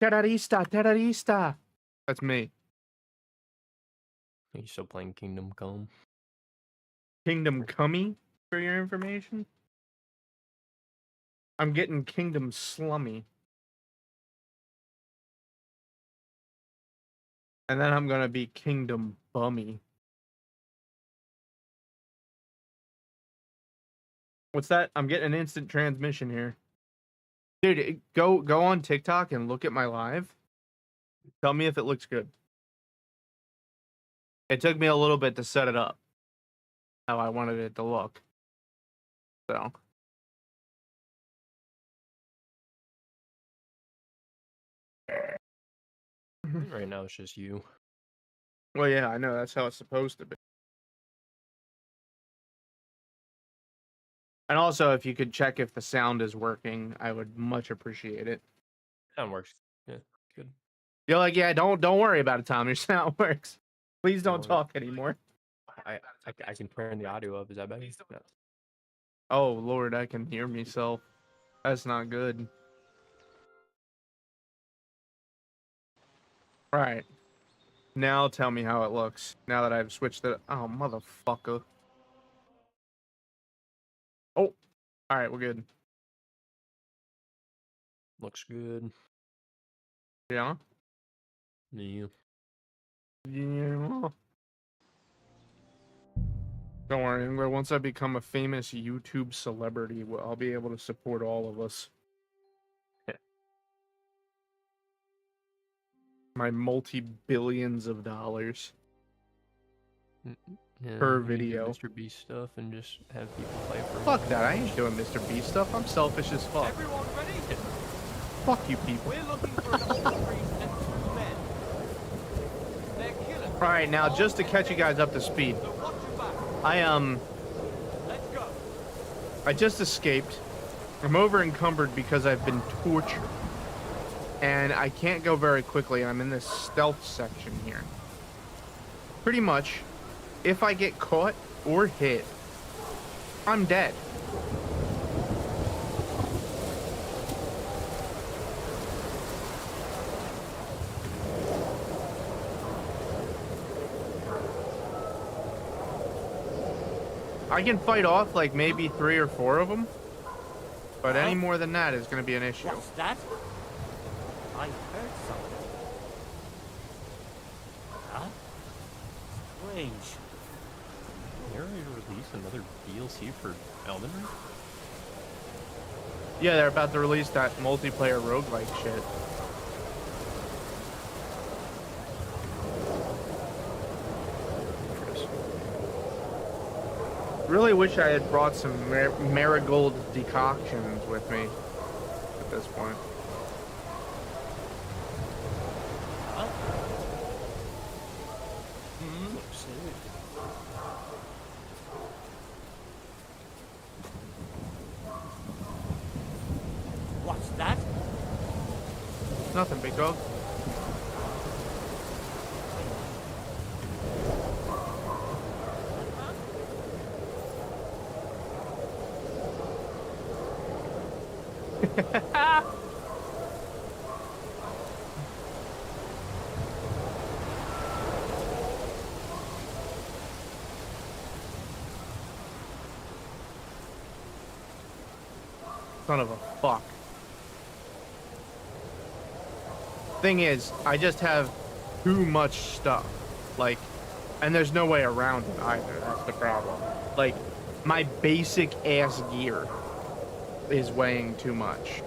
Terrorista, terrorista. That's me. Are you still playing Kingdom Come? Kingdom Cummy, for your information. I'm getting Kingdom Slummy. And then I'm gonna be Kingdom Bummy. What's that? I'm getting an instant transmission here. Dude, go on TikTok and look at my live. Tell me if it looks good. It took me a little bit to set it up how I wanted it to look. So. Right now it's just you. Well, yeah, I know. That's how it's supposed to be. And also, if you could check if the sound is working, I would much appreciate it. Sound works. Yeah, good. You're like, yeah, don't worry about it, Tom. Your sound works. Please don't talk anymore. I can turn the audio up. Is that better? No. Oh, Lord, I can hear myself. That's not good. All right. Now tell me how it looks. Now that I've switched it. Oh, motherfucker. Oh. All right, we're good. Looks good. Yeah? Yeah. Yeah. Don't worry, once I become a famous YouTube celebrity, I'll be able to support all of us. My multi-billions of dollars per video. Mr. Beast stuff and just have people play for. Fuck that! I ain't doing Mr. Beast stuff. I'm selfish as fuck. Everyone ready? Fuck you people. We're looking for an old priest and 2 men. They're killers. All right, now just to catch you guys up to speed, So watch your back. Let's go. I just escaped. I'm over encumbered because I've been tortured. And I can't go very quickly. I'm in this stealth section here. Pretty much, if I get caught or hit, I'm dead. I can fight off like maybe 3 or 4 of them, but any more than that is going to be an issue. What's that? I heard something. Huh? Strange. They're ready to release another DLC for Elden Ring? Yeah, they're about to release that multiplayer roguelike shit. Really wish I had brought some marigold decoctions with me at this point. Huh? What's that? Nothing, big dog. Son of a fuck. Thing is, I just have too much stuff. Like, and there's no way around it either. That's the problem. Like, my basic ass gear is weighing too much.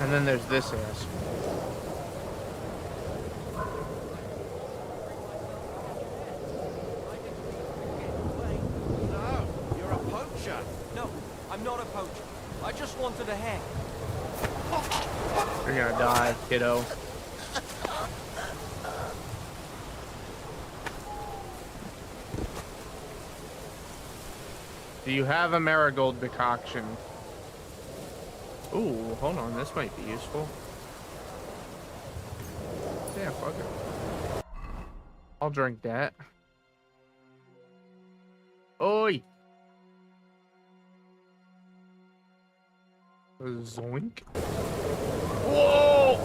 And then there's this ass. No, you're a poacher. No, I'm not a poacher. I just wanted a hair. You're gonna die, kiddo. Do you have a marigold decoction? Ooh, hold on. This might be useful. Yeah, fuck it. I'll drink that. Oi! Zoink. Whoa!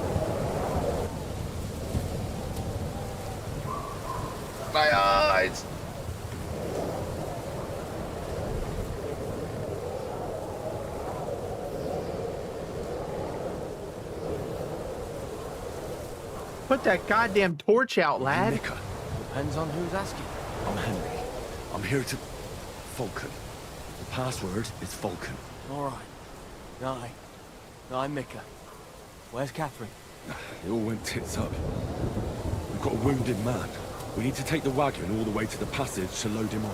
My eyes! Put that goddamn torch out, lad. Mika, Depends on who's asking. I'm Henry. I'm here to... Falcon. The password is Falcon. All right. I'm Mika. Where's Catherine? It all went tits up. We've got a wounded man. We need to take the wagon all the way to the passage to load him on.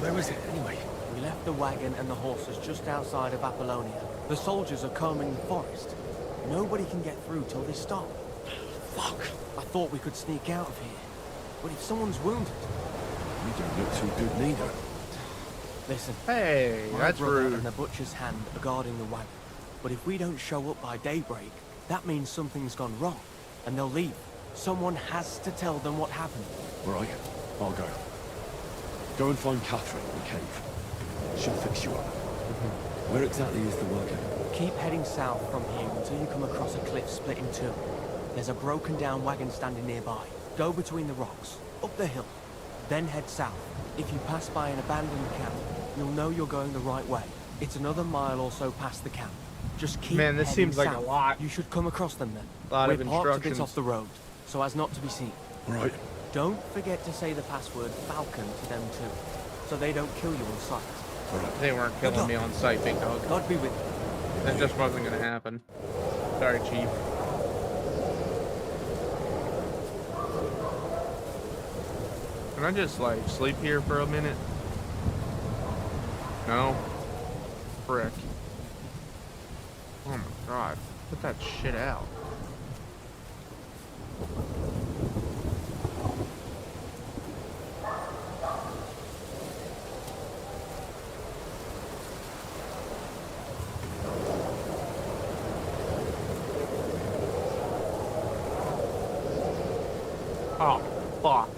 Where is it, anyway? We left the wagon and the horses just outside of Apollonia. The soldiers are combing the forest. Nobody can get through till they stop. Fuck. I thought we could sneak out of here. But if someone's wounded... You don't look too good neither. Listen. Hey, My that's brother rude. and the butcher's hand are guarding the wagon. But if we don't show up by daybreak, that means something's gone wrong. And they'll leave. Someone has to tell them what happened. Right, I'll go. Go and find Catherine in the cave. She'll fix you up. Where exactly is the wagon? Keep heading south from here until you come across a cliff split in two. There's a broken down wagon standing nearby. Go between the rocks, up the hill, then head south. If you pass by an abandoned camp, you'll know you're going the right way. It's another mile or so past the camp. Just keep Man, this heading seems like a south. lot. You should come across them then. Lot We're of parked a bit instructions. off the road, so as not to be seen. Right. Don't forget to say the password Falcon to them too, so they don't kill you on sight. Right. They weren't killing me on sight, big dog. God be with you. That just wasn't gonna happen. Sorry, Chief. Can I just, like, sleep here for a minute? No? Frick. Oh my god. Put that shit out. Oh, fuck.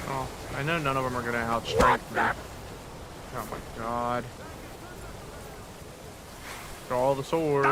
Oh, I know none of them are gonna outstrength me. Oh my god. Draw the sword.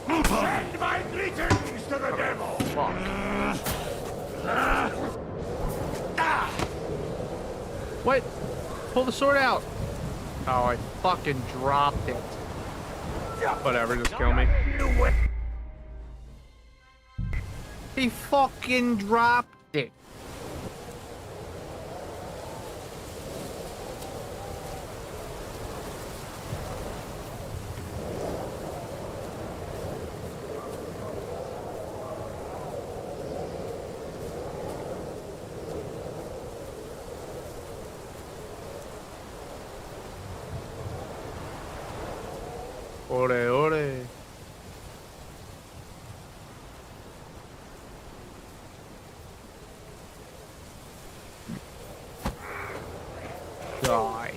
Send my greetings to the devil! Fuck. What? Pull the sword out. Oh, I fucking dropped it. Whatever, just kill me. He fucking dropped it. Ore, ore. Die.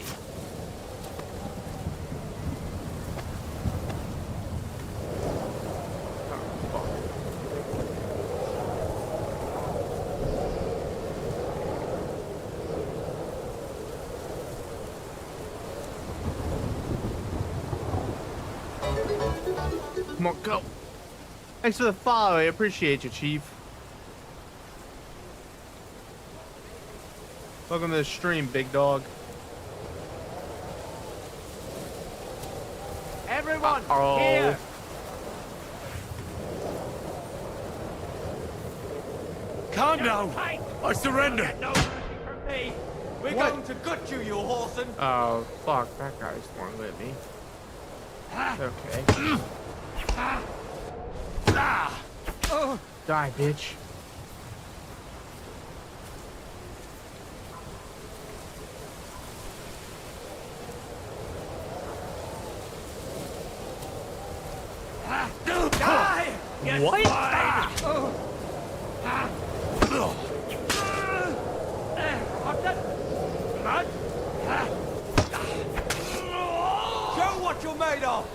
Come on, go. Thanks for the follow. I appreciate you, Chief. Welcome to the stream, big dog. Everyone, Oh. here! Calm down. I surrender. No mercy from me. We're going to gut you, you whoreson. Oh, fuck. That guy's the one with me. Okay. Die, bitch. Die! What? Show what you're made of!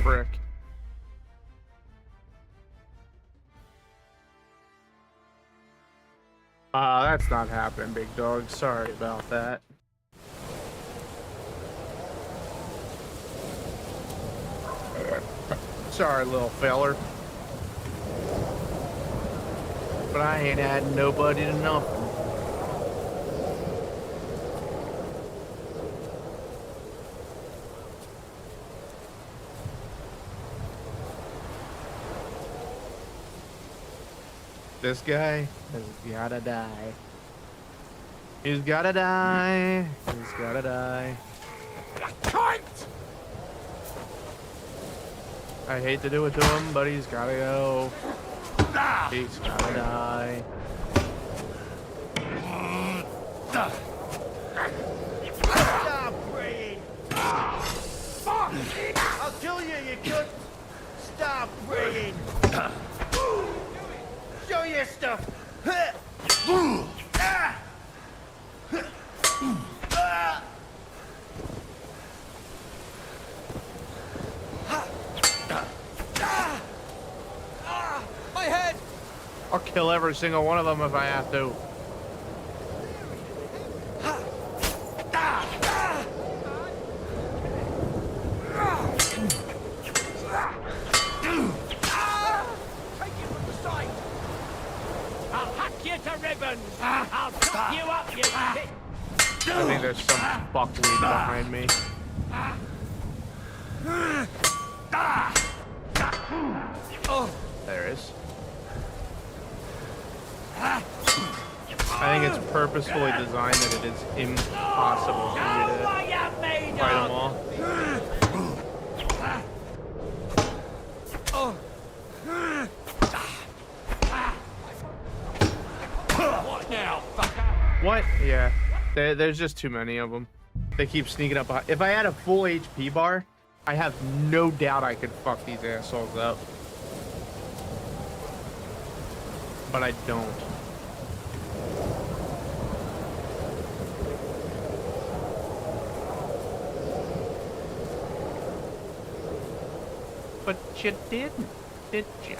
Frick. That's not happening, big dog. Sorry about that. Sorry, little feller. But I ain't adding nobody to nothing. This guy has gotta die. He's gotta die. He's gotta die. I hate to do it to him, but he's gotta go. He's gotta die. Stop praying! Fuck! I'll kill you, you cunt! Stop praying! Show your stuff! My head! I'll kill every single one of them if I have to. Take it from the side! I'll hack you to ribbons! I'll chop you up, you shit! I think there's some fuckweed behind me. There is. I think it's purposefully designed that it is impossible for you to fight them all. What now, fucker? What? Yeah. There's just too many of them. They keep sneaking up. If I had a full HP bar, I have no doubt I could fuck these assholes up. But I don't. But you didn't, did you?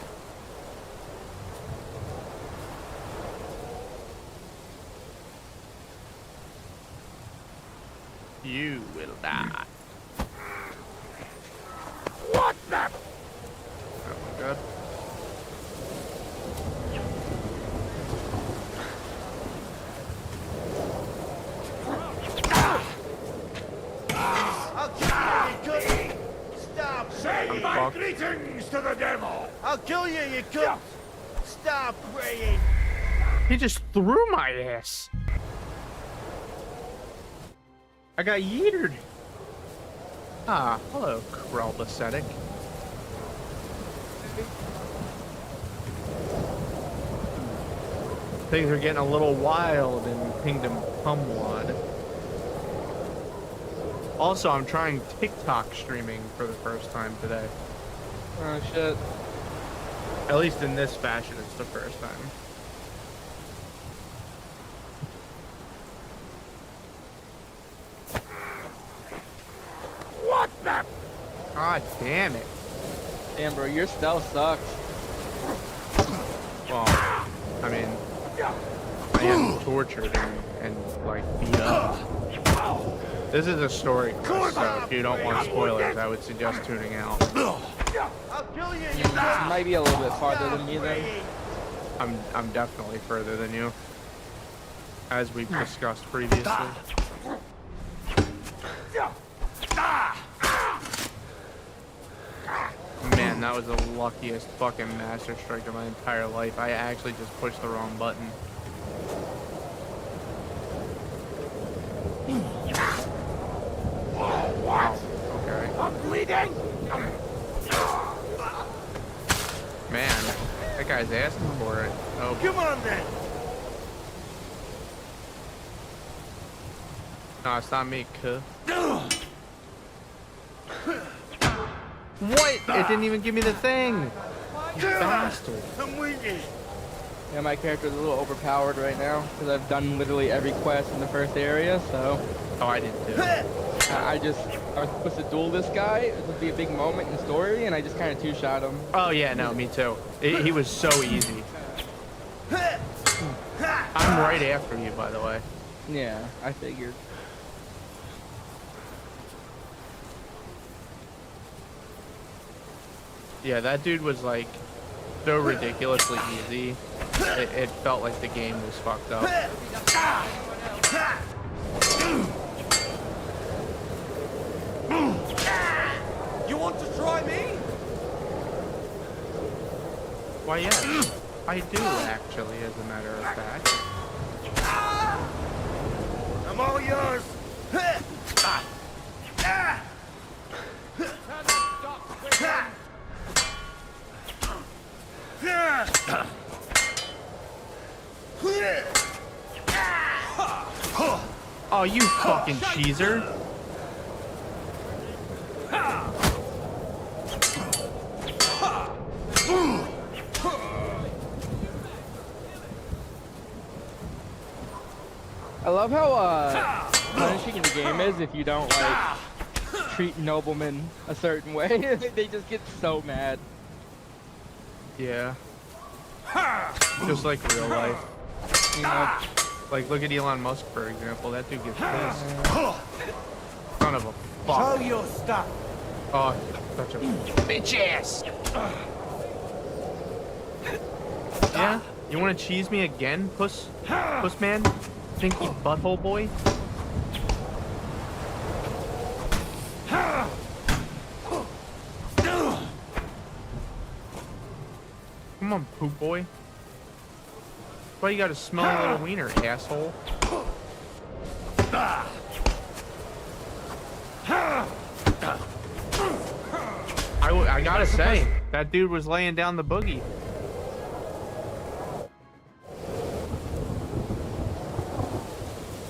You will die. What the? Oh my god. I'll kill you, you cunt! Stop Say praying! my fuck. greetings to the devil. I'll kill you, you cunt! Stop praying! He just threw my ass. I got yeetered. Ah, hello, Krell ascetic. Things are getting a little wild in Kingdom Pumwad. Also, I'm trying TikTok streaming for the first time today. Oh shit. At least in this fashion, it's the first time. What the? God damn it. Damn, bro, your stealth sucks. Well, I mean, I am tortured and like beat up. This is a story quest, so if you don't want spoilers, I would suggest tuning out. I'll kill you, You might be a little bit farther than me then. I'm definitely further than you, as we've discussed previously. Man, that was the luckiest fucking master strike of my entire life. I actually just pushed the wrong button. Wow. Okay. I'm bleeding. Man, that guy's asking for it. Oh, Come on then. no, it's not me, cuh. What? It didn't even give me the thing. You bastard. I'm winded. Yeah, my character's a little overpowered right now because I've done literally every quest in the first area, so Oh, I did too. I was supposed to duel this guy. It would be a big moment in the story, and I just kind of two-shot him. Oh yeah, no, me too. He was so easy. I'm right after you, by the way. Yeah, I figured. Yeah, that dude was like so ridiculously easy. It felt like the game was fucked up. You want to try me? Why, yes, I do actually, as a matter of fact. I'm all yours. Oh, you fucking cheeser. I love how punishing the game is if you don't like treat noblemen a certain way. They just get so mad. Yeah. Just like real life. You know? Like, look at Elon Musk, for example. That dude gets pissed. Son of a Show fuck. your stuff. Oh, such a bitch ass. Yeah? You want to cheese me again, puss man? Stinky butthole boy? Come on, poop boy. Why you gotta smell a little wiener, asshole? I gotta say, that dude was laying down the boogie.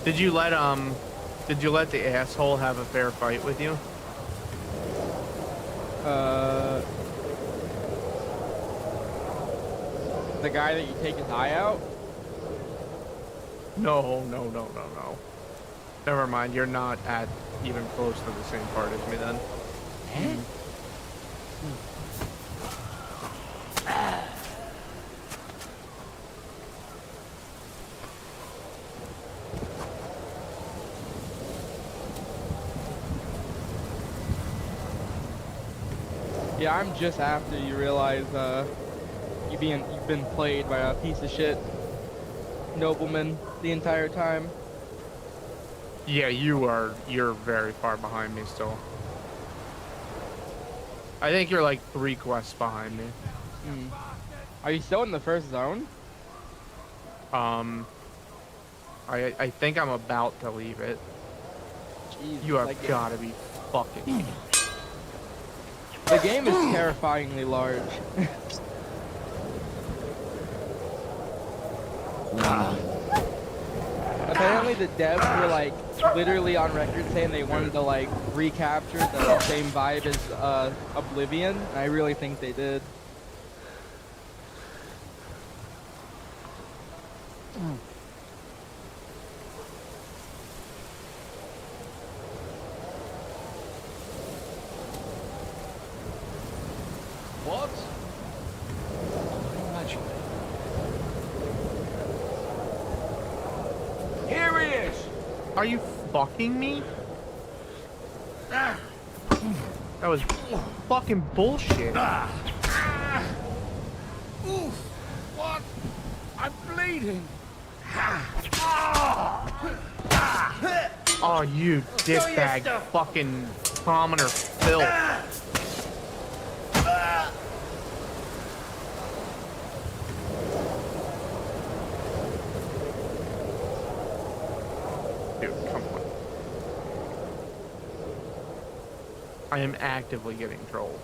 Did you let the asshole have a fair fight with you? The guy that you take his eye out? No. Never mind, you're not at even close to the same part as me then. Yeah, I'm just after you realize you've been played by a piece of shit nobleman the entire time. Yeah, you're very far behind me still. I think you're like 3 quests behind me. Are you still in the first zone? I think I'm about to leave it. Jeez, You have like, gotta be fucking. The game is terrifyingly large. Apparently the devs were like literally on record saying they wanted to like recapture the same vibe as Oblivion. I really think they did. What? Imagine. Here he is. Are you fucking me? That was fucking bullshit. Oof! What? I'm bleeding. Oh, you your dickbag stuff. fucking commoner filth. Dude, come on. I am actively getting trolled.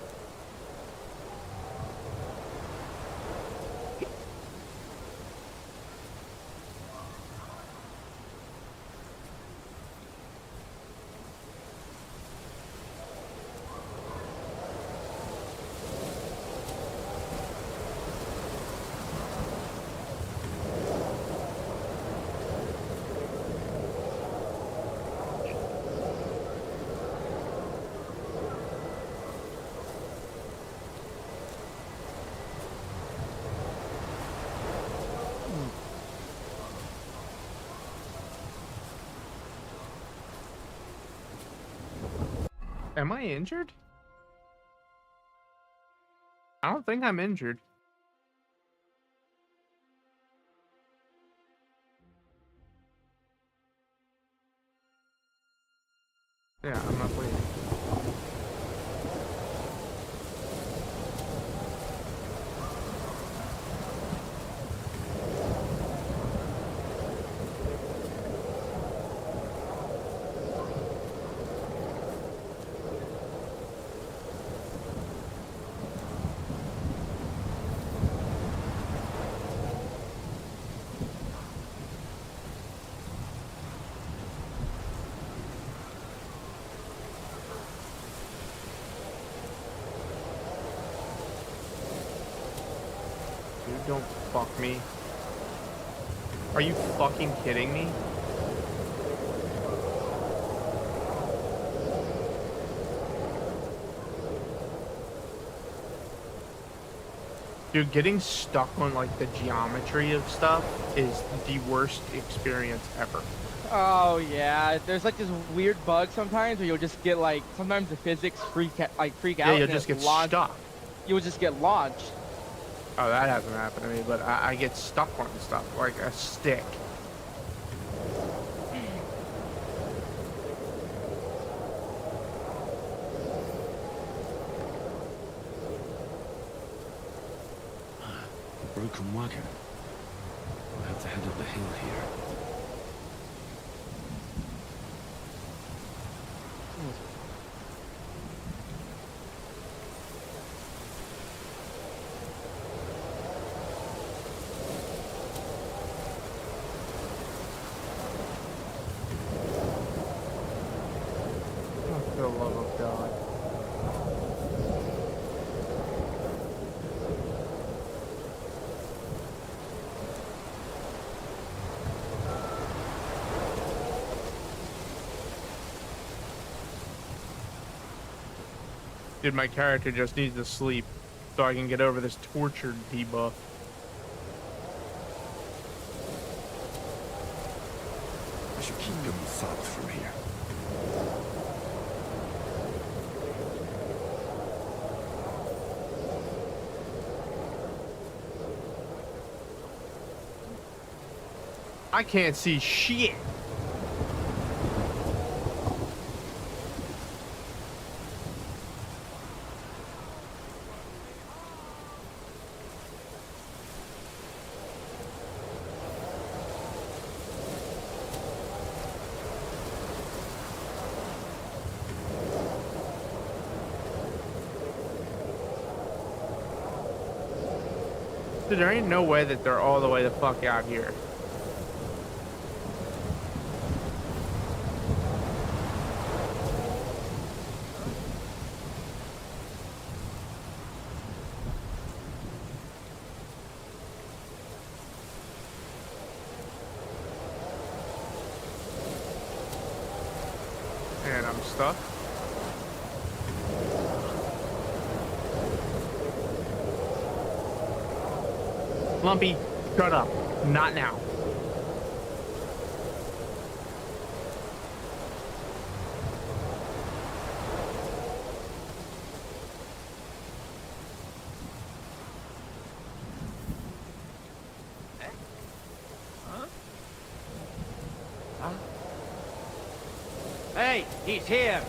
Am I injured? I don't think I'm injured. Yeah, I'm not bleeding. Dude, don't fuck me. Are you fucking kidding me? Dude, getting stuck on like the geometry of stuff is the worst experience ever. Oh yeah, there's like this weird bug sometimes where you'll just get like sometimes the physics freak out. Yeah, you'll and just it get launch- stuck. You'll just get launched. Oh, that hasn't happened to me, but I get stuck on stuff like a stick. A broken wagon. I'll have to head up the hill here. Oh, for the love of God. Dude, my character just needs to sleep so I can get over this tortured debuff. I should keep going south from here. I can't see shit. Dude, there ain't no way that they're all the way the fuck out here. And I'm stuck. Lumpy, shut up. Not now. Hey, he's here.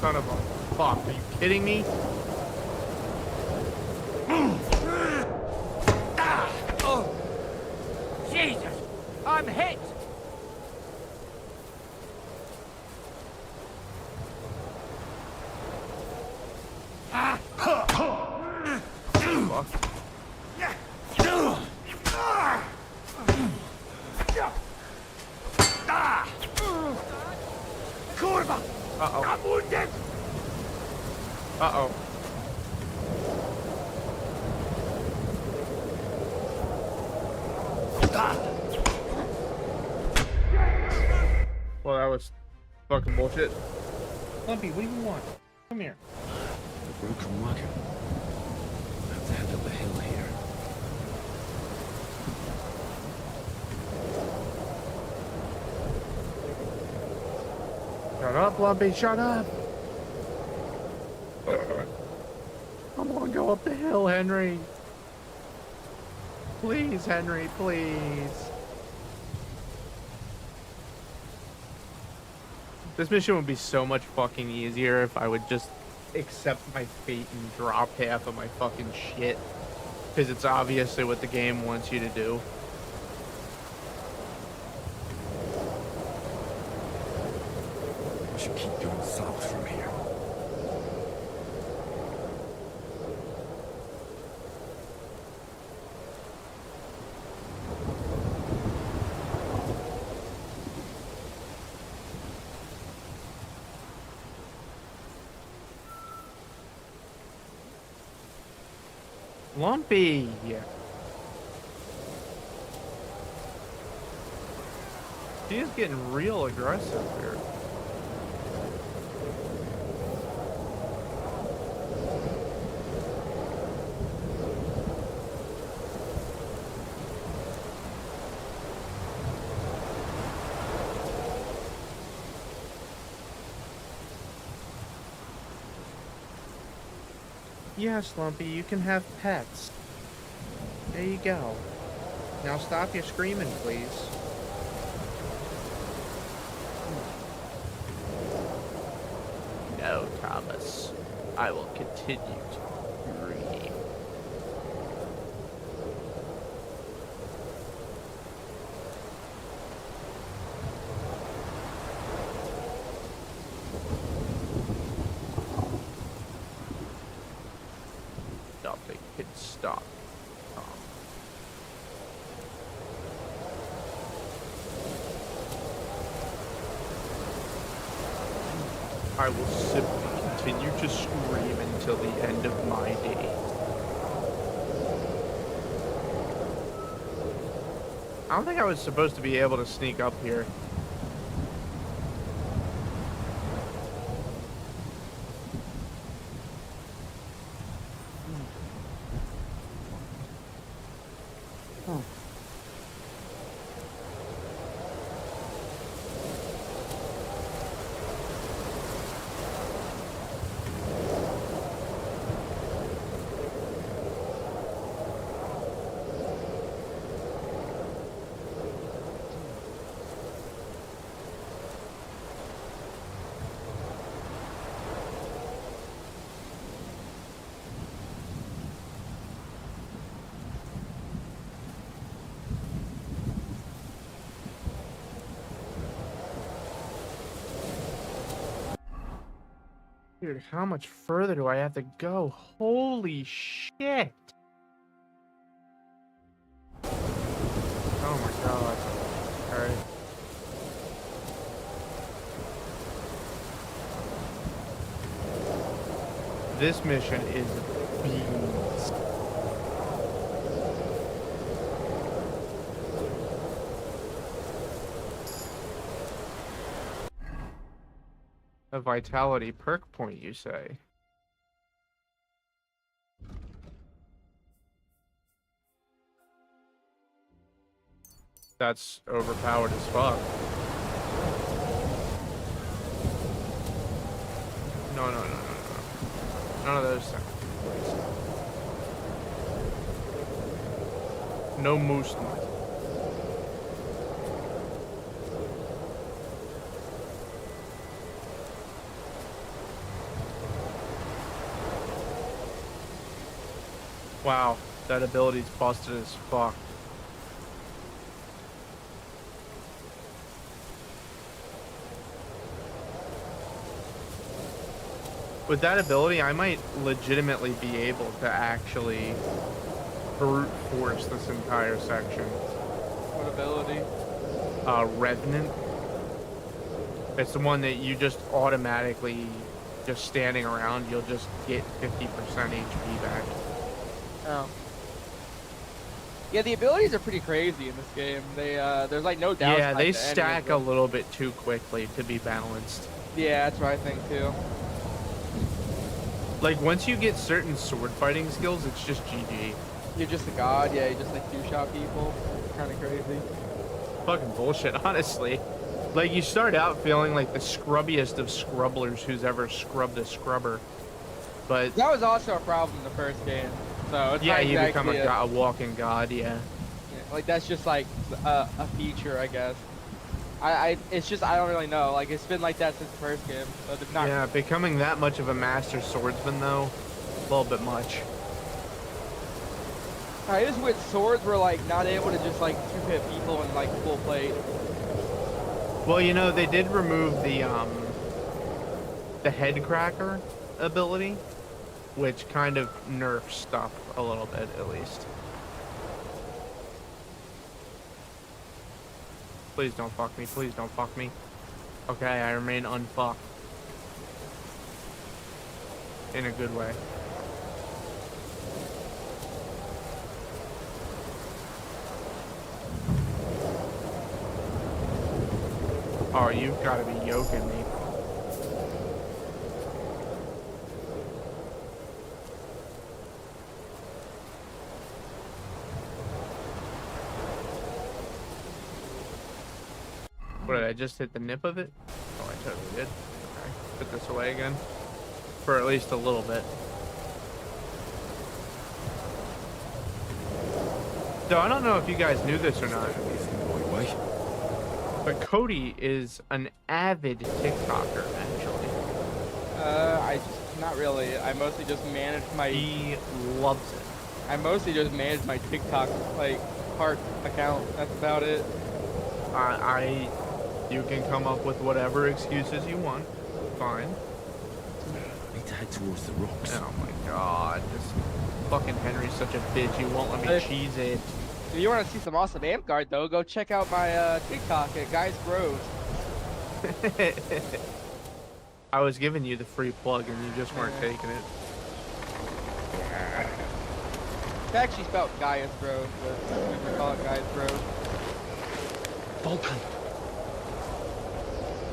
Son of a fuck. Are you kidding me? Oh, Jesus! I'm hit. Fuck. Kurva! Uh-oh. I'm wounded. Uh-oh. Well, that was fucking bullshit. Lumpy, what do you want? Come here. A broken wagon. I have to head up the hill here. Shut up, Lumpy, shut up! I'm gonna go up the hill, Henry. Please, Henry, please. This mission would be so much fucking easier if I would just accept my fate and drop half of my fucking shit. Because it's obviously what the game wants you to do. I should keep going south from here. Lumpy! She is getting real aggressive here. Yes, Lumpy, you can have pets. There you go. Now stop your screaming, please. No, Thomas. I will continue to scream. Nothing can stop Tom. I will simply continue to scream until the end of my day. I don't think I was supposed to be able to sneak up here. Dude, how much further do I have to go? Holy shit! Oh my god. Alright. This mission is beans. A vitality perk point, you say? That's overpowered as fuck. No. None of those things, please. No moose noise. Wow, that ability's busted as fuck. With that ability, I might legitimately be able to actually brute force this entire section. What ability? Revenant. It's the one that you just automatically, just standing around, you'll just get 50% HP back. Oh. Yeah, the abilities are pretty crazy in this game. They there's like no downside. Yeah, they to any of stack a them. little bit too quickly to be balanced. Yeah, that's what I think too. Like, once you get certain sword fighting skills, it's just GG. You're just a god. Yeah, you just like two-shot people. Kind of crazy. Fucking bullshit, honestly. Like, you start out feeling like the scrubbiest of scrubblers who's ever scrubbed a scrubber. But That was also a problem in the first game. So it's yeah, not you become exactly a walking god, yeah. yeah, like that's just like a feature, I guess. It's just I don't really know. Like it's been like that since the first game. So it's not. Yeah, becoming that much of a master swordsman, though, a little bit much. I just with swords we're like not able to just like two-hit people in like full plate. Well, you know, they did remove the head cracker ability, which kind of nerfs stuff a little bit, at least. Please don't fuck me. Please don't fuck me. Okay, I remain unfucked. In a good way. Oh, you've got to be yoking me. What, did I just hit the nip of it? Oh, I totally did. Okay, put this away again. For at least a little bit. So I don't know if you guys knew this or not, Way. but Cody is an avid TikToker, actually. I just not really. I mostly just manage my. He loves it. I mostly just manage my TikTok like heart account. That's about it. You can come up with whatever excuses you want. Fine. I need to head towards the rocks. Oh my god, this fucking Henry's such a bitch. He won't let me Hey. cheese it. If you want to see some awesome amp guard though, go check out my TikTok at Guys Grove. I was giving you the free plug and you just weren't Yeah. taking it. It's actually spelled Gaius Grove, but we call it Guys Grove. Volcan.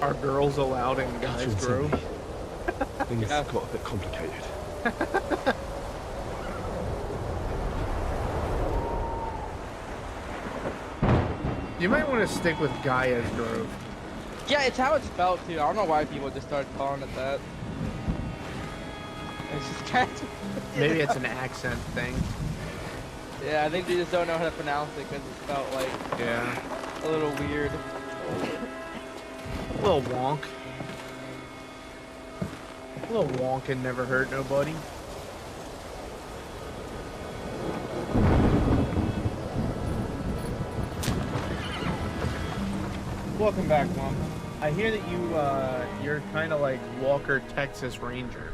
Are girls allowed in Guys Catherine's in Grove? me. Things Yeah. got a bit complicated. You might want to stick with Gaia's Grove. Yeah, it's how it's spelled too. I don't know why people just started calling it that. It's just kind of. Maybe it's an accent thing. Yeah, I think they just don't know how to pronounce it because it's spelled like Yeah. a little weird. A little wonk. A little wonk and never hurt nobody. Welcome back, Mom. I hear that you're kind of like Walker, Texas Ranger.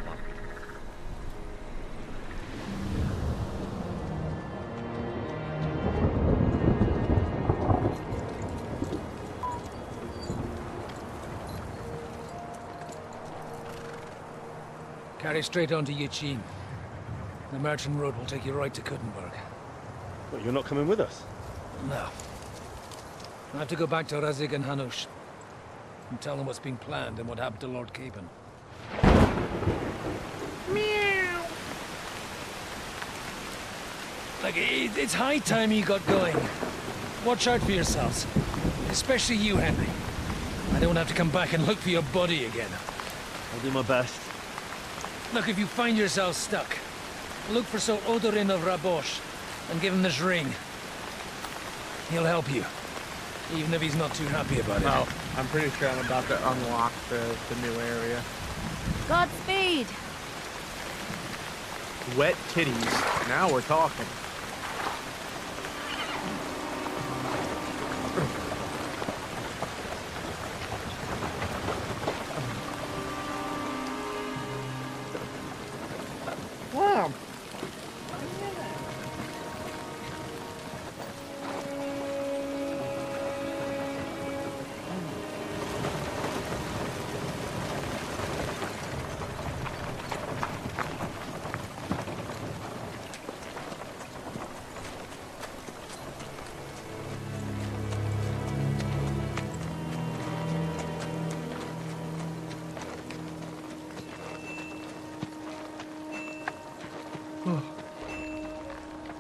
Carry straight on to Yichin. The merchant road will take you right to Kuttenberg. Well, you're not coming with us? No. I have to go back to Razik and Hanush and tell them what's been planned and what happened to Lord Capen. Meow. Like, it's high time you got going. Watch out for yourselves. Especially you, Henry. I don't want to have to come back and look for your body again. I'll do my best. Look, if you find yourself stuck, look for Sir Odorin of Rabosh and give him this ring. He'll help you, even if he's not too happy about it. Oh, I'm pretty sure I'm about to unlock the new area. Godspeed. Wet titties. Now we're talking. Wow.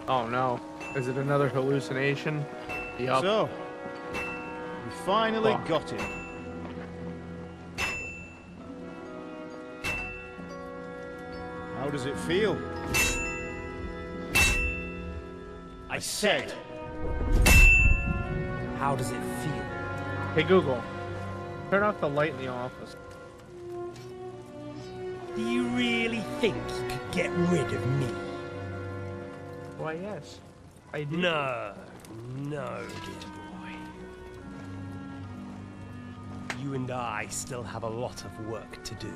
Oh no. Is it another hallucination? Yup. So, we finally Fuck. got him. How does it feel? I said. How does it feel? Hey Google, turn off the light in the office. Do you really think you could get rid of me? Why, yes. I do. No, no, dear boy. You and I still have a lot of work to do.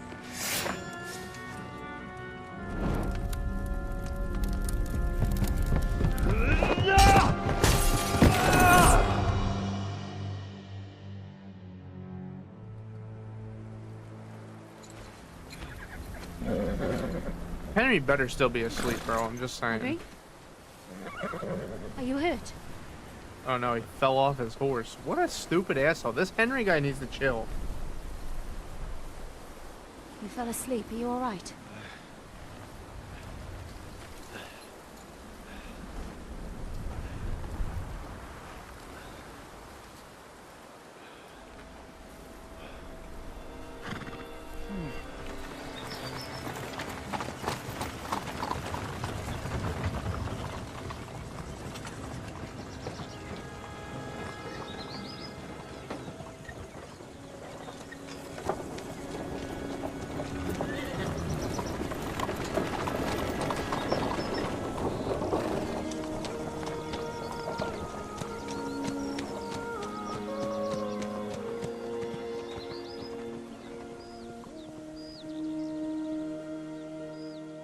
Henry better still be asleep, bro. I'm just saying. Henry? Are you hurt? Oh no, he fell off his horse. What a stupid asshole. This Henry guy needs to chill. You fell asleep. Are you alright?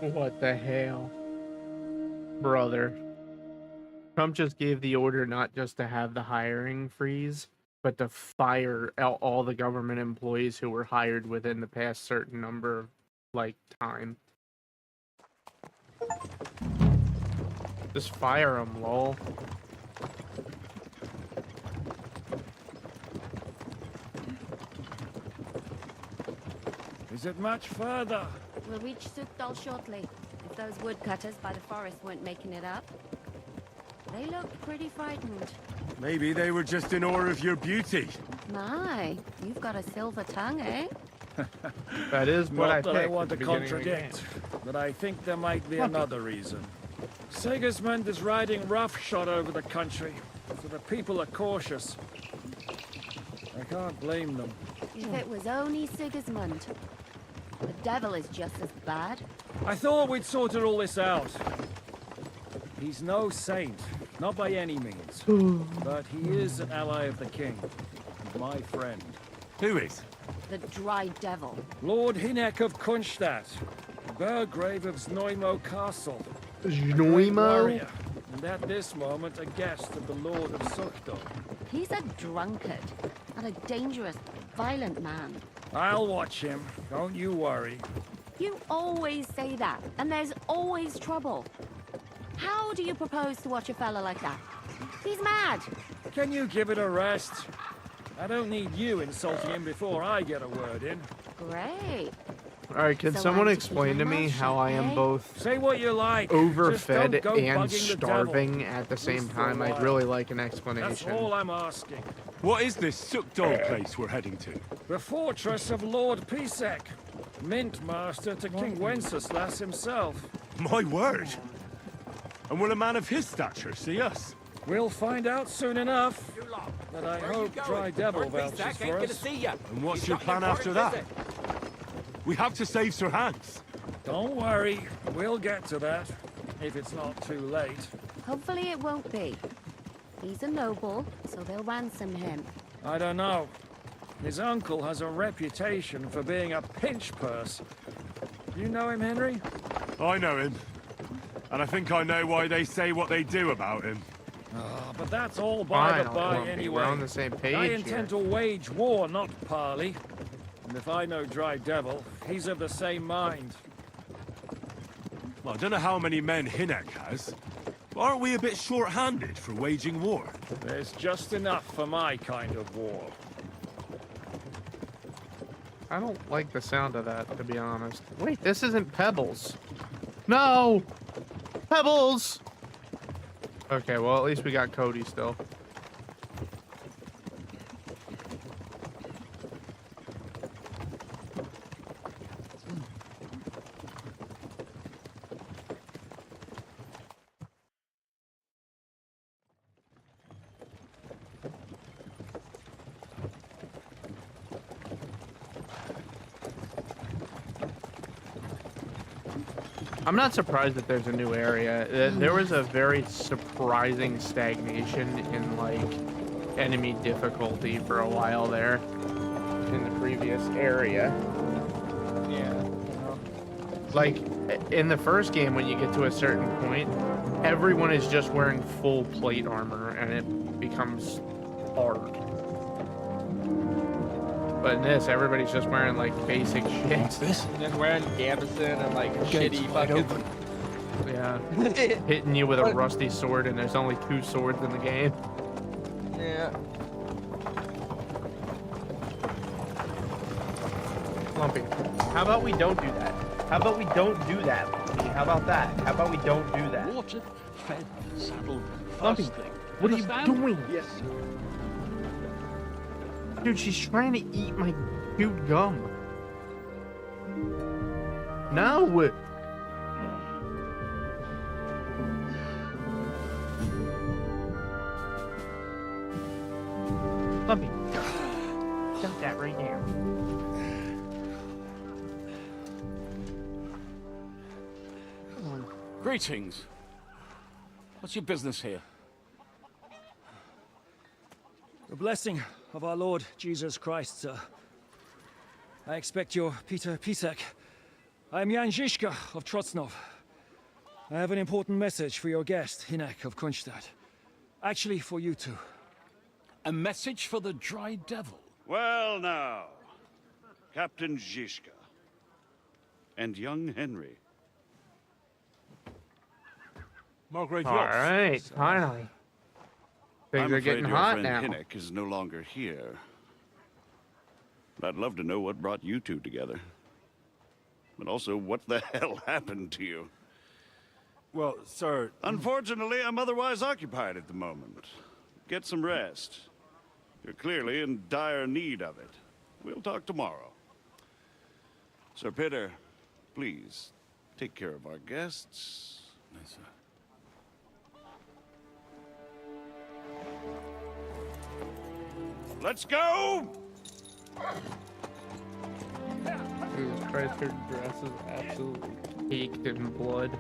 What the hell? Brother. Trump just gave the order not just to have the hiring freeze, but to fire out all the government employees who were hired within the past certain number of, time. Just fire them, lol. Is it much further? We'll reach Sukdal shortly. If those woodcutters by the forest weren't making it up. They looked pretty frightened. Maybe they were just in awe of your beauty. My, you've got a silver tongue, eh? That is what Not I that picked I at want the to beginning of the contradict, game. but I think there might be another reason. Sigismund is riding roughshod over the country, so the people are cautious. I can't blame them. If it was only Sigismund. The devil is just as bad. I thought we'd sorted all this out. He's no saint, not by any means. But he is an ally of the king, and my friend. Who is? The dry devil. Lord Hinek of Kunstadt, Burgrave of Znojmo Castle. A great Znojmo? warrior, and at this moment a guest of the Lord of Sukdal. He's a drunkard and a dangerous, violent man. I'll watch him, don't you worry. You always say that, and there's always trouble. How do you propose to watch a fella like that? He's mad. Can you give it a rest? I don't need you insulting him before I get a word in. Great. Alright, can So someone I'm to keep explain my to me mouth how shut, I am eh? both Say what you like. Just overfed don't go and bugging the devil. starving at the same least for a time? I'd while. really like an That's explanation. all I'm asking. What is this Sukdal place we're heading to? The fortress of Lord Pisek, Mint Master to King Wenceslas himself. My word! And will a man of his stature see us? We'll find out soon enough. But I hope Dry Devil vouches for us. And what's your plan after that? We have to save Sir Hans. Don't worry, we'll get to that, if it's not too late. Hopefully it won't be. He's a noble, so they'll ransom him. I don't know. His uncle has a reputation for being a pinch purse. You know him, Henry? I know him. And I think I know why they say what they do about him. Oh, but that's all by the Fine, by Lumpy, anyway. we're on the same page I here. intend to wage war, not parley. And if I know Dry Devil, he's of the same mind. Well, I don't know how many men Hinek has, but aren't we a bit short-handed for waging war? There's just enough for my kind of war. I don't like the sound of that, to be honest. Wait, this isn't Pebbles. No! Pebbles! Okay, well, at least we got Cody still. I'm not surprised that there's a new area. There was a very surprising stagnation in, like, enemy difficulty for a while there in the previous area. Yeah. Like, in the first game, when you get to a certain point, everyone is just wearing full plate armor, and it becomes hard. But in this, everybody's just wearing, like, basic shit. And then wearing Gambison and like shitty fucking. Yeah. Hitting you with a rusty sword, and there's only 2 swords in the game. Yeah. Lumpy, how about we don't do that? How about we don't do that, Lumpy? How about that? How about we don't do that? Watered, fed, saddled, Lumpy, first thing. what are you Understand? doing? Yes. Dude, she's trying to eat my cute gum. No! Lumpy, dump that right now. Greetings. What's your business here? The blessing of our Lord Jesus Christ, sir. I expect your Peter Pitek. I am Jan Žižka of Trocnov. I have an important message for your guest, Hinek of Kunstadt. Actually, for you two. A message for the Dry Devil? Well now, Captain Žižka and young Henry. Margaret All right, finally. Things I'm are afraid getting your hot friend now. Hinek is no longer here. But I'd love to know what brought you two together. But also, what the hell happened to you? Well, sir... Unfortunately, I'm otherwise occupied at the moment. Get some rest. You're clearly in dire need of it. We'll talk tomorrow. Sir Peter, please, take care of our guests. Yes, sir. Let's go! Jesus Christ, her dress is absolutely caked in blood.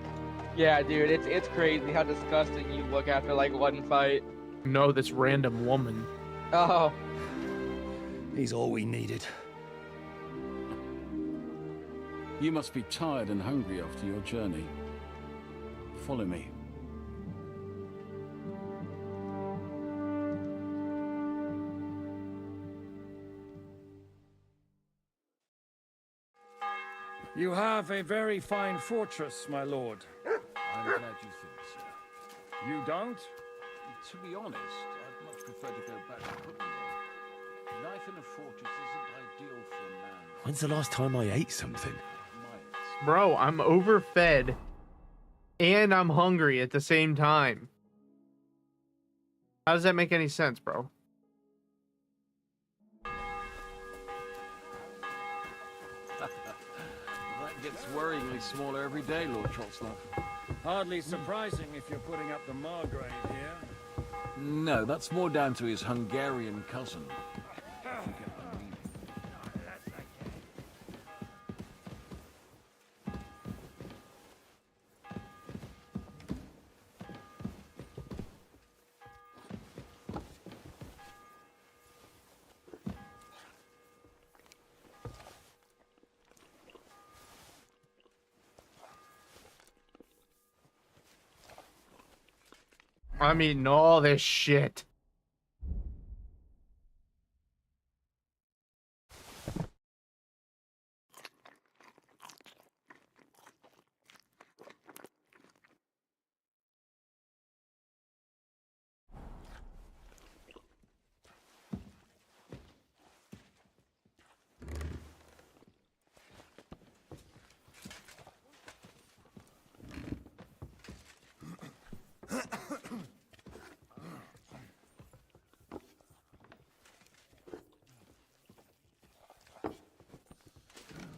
Yeah, dude, it's crazy how disgusting you look after like one fight. No, this random woman. Oh. He's all we needed. You must be tired and hungry after your journey. Follow me. You have a very fine fortress, my lord. I'm glad you think so. You don't? To be honest, I'd much prefer to go back to cooking there. Life in a fortress isn't ideal for a man. When's the last time I ate something? Bro, I'm overfed and I'm hungry at the same time. How does that make any sense, bro? That gets worryingly smaller every day, Lord Trotslav. Hardly surprising if you're putting up the Margrave here. No, that's more down to his Hungarian cousin. If you get what I mean. I'm eating all this shit.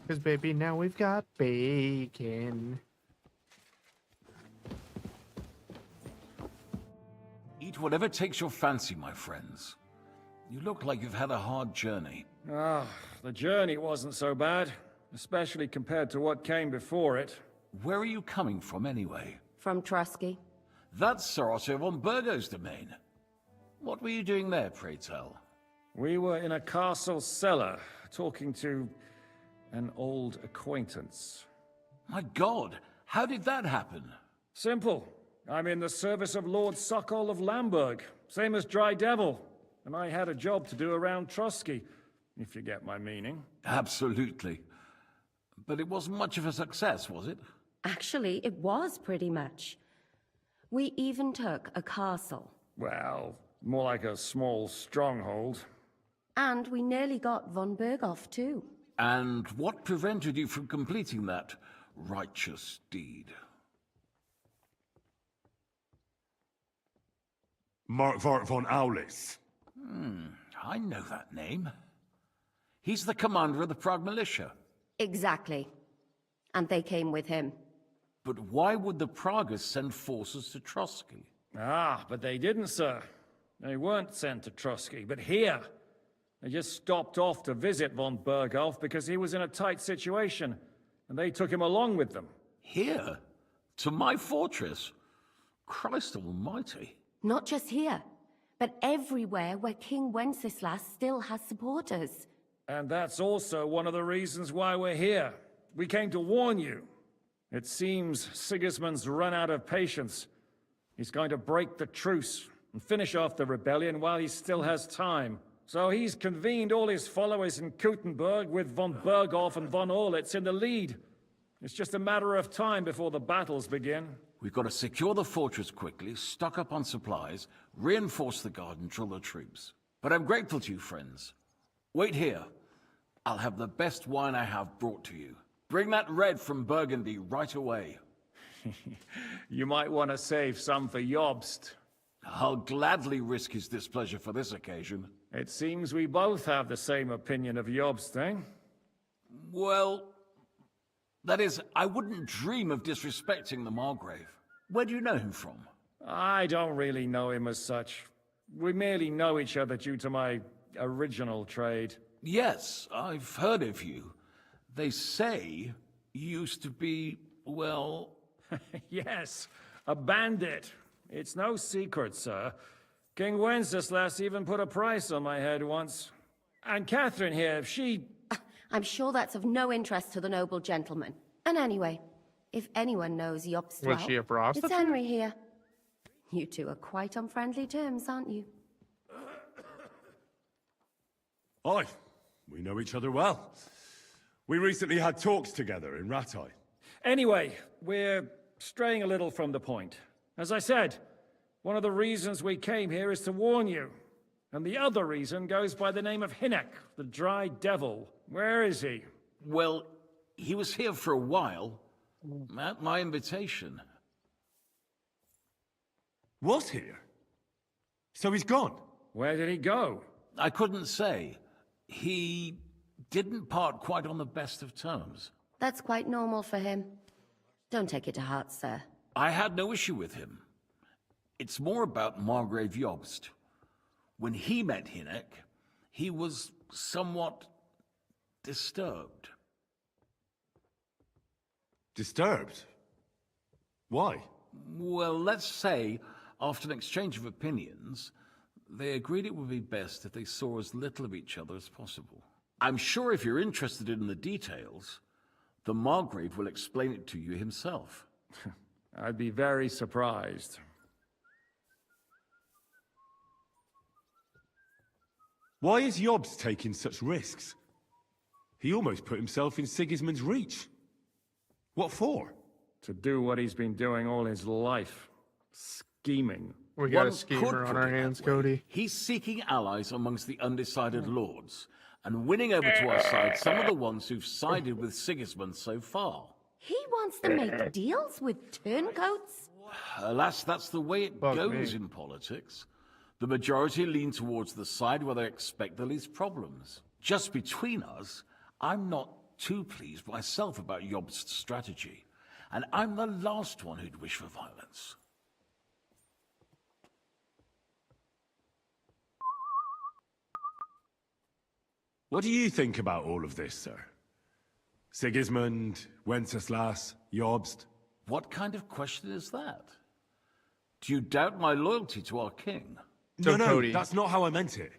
Because, baby, now we've got bacon. Eat whatever takes your fancy, my friends. You look like you've had a hard journey. Ah, the journey wasn't so bad, especially compared to what came before it. Where are you coming from, anyway? From Trusky. That's Sir Otto von Burgo's domain. What were you doing there, pray tell? We were in a castle cellar, talking to an old acquaintance. My God, how did that happen? Simple. I'm in the service of Lord Sokol of Lamberg, same as Dry Devil, and I had a job to do around Trusky, if you get my meaning. Absolutely. But it wasn't much of a success, was it? Actually, it was pretty much. We even took a castle. Well, more like a small stronghold. And we nearly got von Berghoff, too. And what prevented you from completing that righteous deed? Markvart von Aulis. I know that name. He's the commander of the Prague militia. Exactly. And they came with him. But why would the Praguers send forces to Trusky? Ah, but they didn't, sir. They weren't sent to Trusky, but here. They just stopped off to visit von Berghoff because he was in a tight situation, and they took him along with them. Here? To my fortress? Christ almighty. Not just here, but everywhere where King Wenceslas still has supporters. And that's also one of the reasons why we're here. We came to warn you. It seems Sigismund's run out of patience. He's going to break the truce and finish off the rebellion while he still has time. So he's convened all his followers in Kuttenberg with von Berghoff and von Orlitz in the lead. It's just a matter of time before the battles begin. We've got to secure the fortress quickly, stock up on supplies, reinforce the guard and drill the troops. But I'm grateful to you, friends. Wait here. I'll have the best wine I have brought to you. Bring that red from Burgundy right away. You might want to save some for Jobst. I'll gladly risk his displeasure for this occasion. It seems we both have the same opinion of Jobst, eh? Well, that is, I wouldn't dream of disrespecting the Margrave. Where do you know him from? I don't really know him as such. We merely know each other due to my original trade. Yes, I've heard of you. They say you used to be, well... Yes, a bandit. It's no secret, sir. King Wenceslas even put a price on my head once. And Catherine here, she... I'm sure that's of no interest to the noble gentleman. And anyway, if anyone knows Jobst Was well, she a prostitute? it's Henry here. You two are quite on friendly terms, aren't you? Aye, we know each other well. We recently had talks together in Ratai. Anyway, we're straying a little from the point. As I said, one of the reasons we came here is to warn you. And the other reason goes by the name of Hinnek, the Dry Devil. Where is he? Well, he was here for a while, at my invitation. Was here? So he's gone? Where did he go? I couldn't say. He didn't part quite on the best of terms. That's quite normal for him. Don't take it to heart, sir. I had no issue with him. It's more about Margrave Jobst. When he met Hinnek, he was somewhat disturbed. Disturbed? Why? Well, let's say, after an exchange of opinions, they agreed it would be best if they saw as little of each other as possible. I'm sure if you're interested in the details, the Margrave will explain it to you himself. I'd be very surprised. Why is Yobs taking such risks? He almost put himself in Sigismund's reach. What for? To do what he's been doing all his life. Scheming. We got a One schemer could on put our it that hands, way. Cody. He's seeking allies amongst the undecided lords, and winning over to our side some of the ones who've sided with Sigismund so far. He wants to make deals with turncoats? Alas, that's the way it Fuck goes me. in politics. The majority lean towards the side where they expect the least problems. Just between us, I'm not too pleased myself about Yob's strategy, and I'm the last one who'd wish for violence. What do you think about all of this, sir? Sigismund, Wenceslas, Jobst? What kind of question is that? Do you doubt my loyalty to our king? So, No, Cody, that's not how I meant it.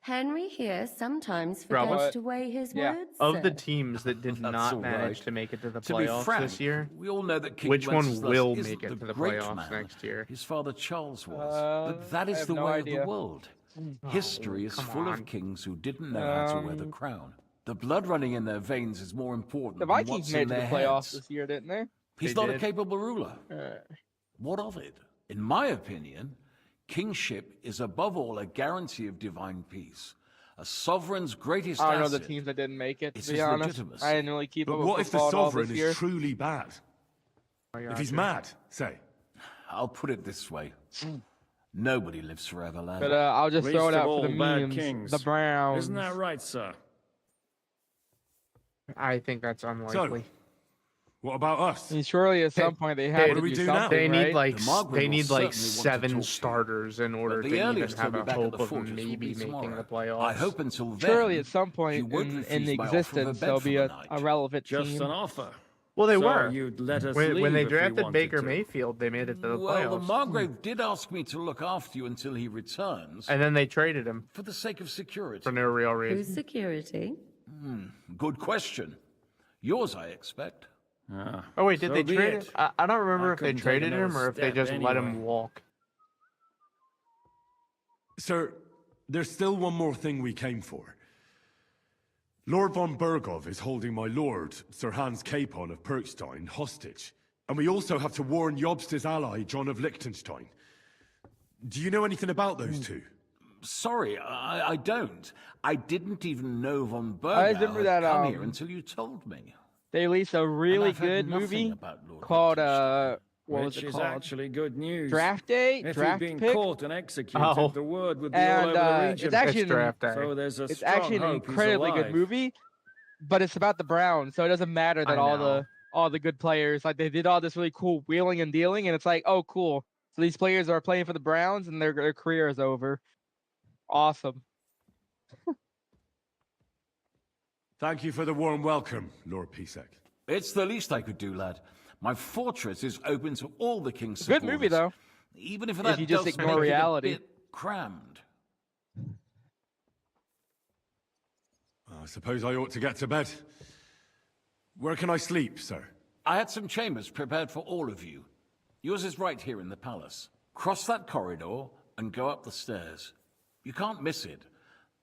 Henry here sometimes Robert? forgets to weigh his Yeah. words. of the sir. teams that did That's not all manage right. to make it to the To be playoffs frank, this year, we all know that King which one Wenceslas will isn't make it to the great playoffs man next year? His father Charles was, but that I is have the no way idea. of the world. History is come full on. of kings who didn't know how to wear the crown. The blood running in their veins is more important The than Vikings what's made in it to the their playoffs heads. this year, didn't they? He's They not a did. capable ruler. What of it? In my opinion, kingship is above all a guarantee of divine peace. A sovereign's greatest I don't know asset. the teams that didn't make it. It's To be his honest, legitimacy. I didn't really keep up But with what if the football at all sovereign this is year. truly bad? If he's mad, say. I'll put it this way. Nobody lives forever, lad. But I'll just Least throw it of out all for the bad memes. kings. The Browns. Isn't that right, sir? I think that's unlikely. What about us? I mean, surely at some point they have what to do we do do now? something, They right? need like The Margaret they will need like certainly want to talk 7 to you. starters in order But to the even earliest he'll have be a back at hope the of fortress will maybe be making tomorrow. the playoffs. I hope until then. Surely at some you point won't in refuse the my offer of a existence bed there'll for be the a night. relevant Just team. an offer. Well, they So were. you'd let us When leave they if we drafted wanted Baker to. Mayfield, they made it to the Well, the playoffs. Margrave did ask me to look after you until he returns, And then they traded him for the sake of security. for no real Who's reason. security? Good question. Yours, I expect. Ah, Oh wait, did so they be trade it. him? I don't remember I if they couldn't take traded another him or if they step just let him anyway. walk. Sir, there's still one more thing we came for. Lord von Bergov is holding my lord, Sir Hans Capon of Perkstein, hostage. And we also have to warn Jobst's ally, John of Liechtenstein. Do you know anything about those two? Sorry, I don't. I didn't even know von I Bergau remember had that, come here until you told me. They released a really I've heard good nothing movie about Lord called Liechtenstein. what was Which it is called? actually good news. Draft Day, If Draft he'd been Pick. caught and executed, Oh. the word would be all And over the region. it's actually It's draft day. So there's a it's strong actually an hope he's incredibly good alive. movie, but it's about the Browns, so it doesn't matter that I all know. the good players like they did all this really cool wheeling and dealing, and it's like, oh cool. So these players are playing for the Browns and their career is over. Awesome. Thank you for the warm welcome, Lord Pisek. It's the least I could do, lad. My fortress is open to all the king's Good movie supporters, though. even if that you just does ignore make reality. it a bit crammed. I suppose I ought to get to bed. Where can I sleep, sir? I had some chambers prepared for all of you. Yours is right here in the palace. Cross that corridor and go up the stairs. You can't miss it.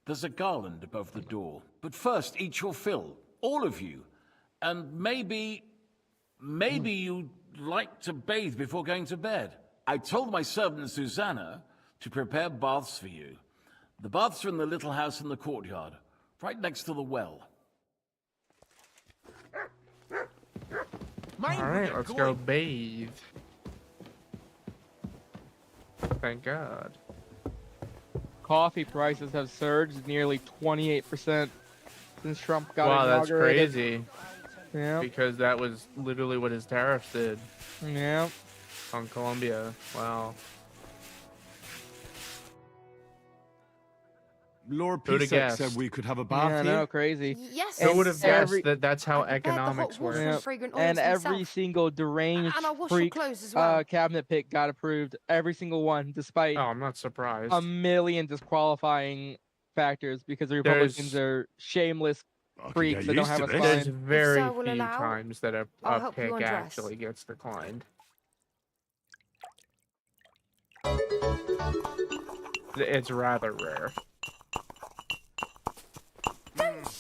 There's a garland above the door. But first, eat your fill, all of you. And maybe you'd like to bathe before going to bed. I told my servant Susanna to prepare baths for you. The baths are in the little house in the courtyard, right next to the well. All right, let's go bathe. Thank God. Coffee prices have surged nearly 28% since Trump got Wow, that's inaugurated. crazy. Yeah. Because that was literally what his tariffs did Yeah. on Colombia. Wow. Lord Who'da Pisek guessed? said we could have a Yeah, I bath know, here. crazy. Yes. Who would have guessed every- that that's how I prepared the hot economics water work? and Yeah. fragrant And oils every myself. single deranged And I wash your freak clothes as well. cabinet pick got approved. Every single one, despite Oh, I'm not surprised. a million disqualifying factors because the Republicans are shameless I could freaks get that don't used have to a this. There's spine. very Sir will few allow, times that I'll a help you pick undress. actually gets declined. It's rather rare.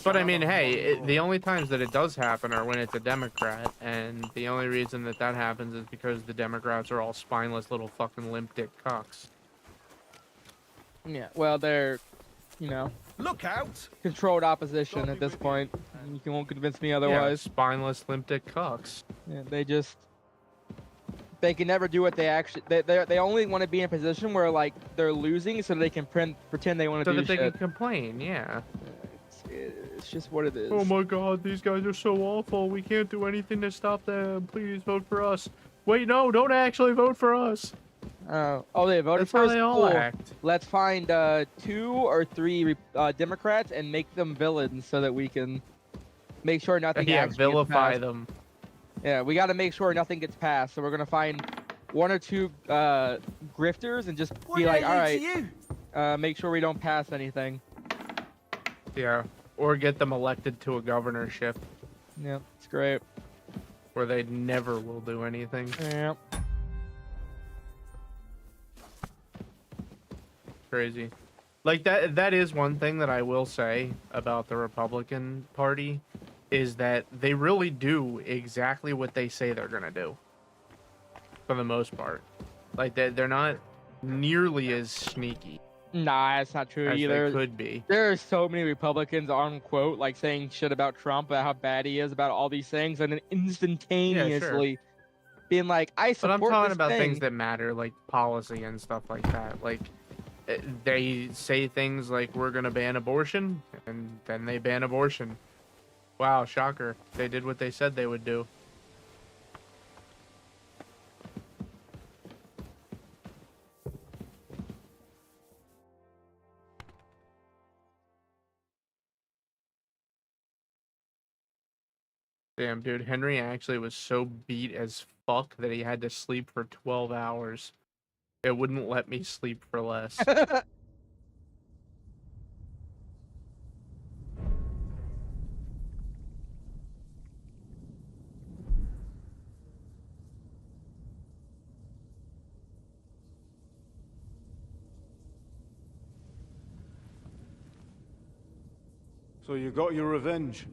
But I mean, hey, the only times that it does happen are when it's a Democrat, and the only reason that that happens is because the Democrats are all spineless little fucking limp dick cocks. Yeah, well, they're, you know, look out! Controlled opposition at this point. You won't convince me otherwise. Yeah, spineless limp dick cocks. Yeah, they can never do what they actually. They only want to be in a position where like they're losing, so they can pretend they want to do So that they shit. can complain, yeah. It's just what it is. Oh my god, these guys are so awful. We can't do anything to stop them. Please vote for us. Wait, no, don't actually vote for us. Oh, they voted That's for how us? they all Cool. act. Let's find 2 or 3 Democrats and make them villains so that we can make sure nothing. Yeah, actually vilify gets passed. them. Yeah, we got to make sure nothing gets passed. So we're gonna find 1 or 2 grifters and just be like, all right, make sure we don't pass anything. Yeah, or get them elected to a governorship. Yeah, it's great. Where they never will do anything. Yeah. Crazy. Like that is one thing that I will say about the Republican Party is that they really do exactly what they say they're gonna do. For the most part. Like they're not nearly as sneaky. Nah, that's not true as either. They could be. There are so many Republicans on quote like saying shit about Trump, about how bad he is, about all these things, and then instantaneously being like, "I support." But I'm talking this about thing. things that matter, like policy and stuff like that. Like they say things like we're gonna ban abortion, and then they ban abortion. Wow, shocker! They did what they said they would do. Damn, dude, Henry actually was so beat as fuck that he had to sleep for 12 hours. It wouldn't let me sleep for less. So you got your revenge?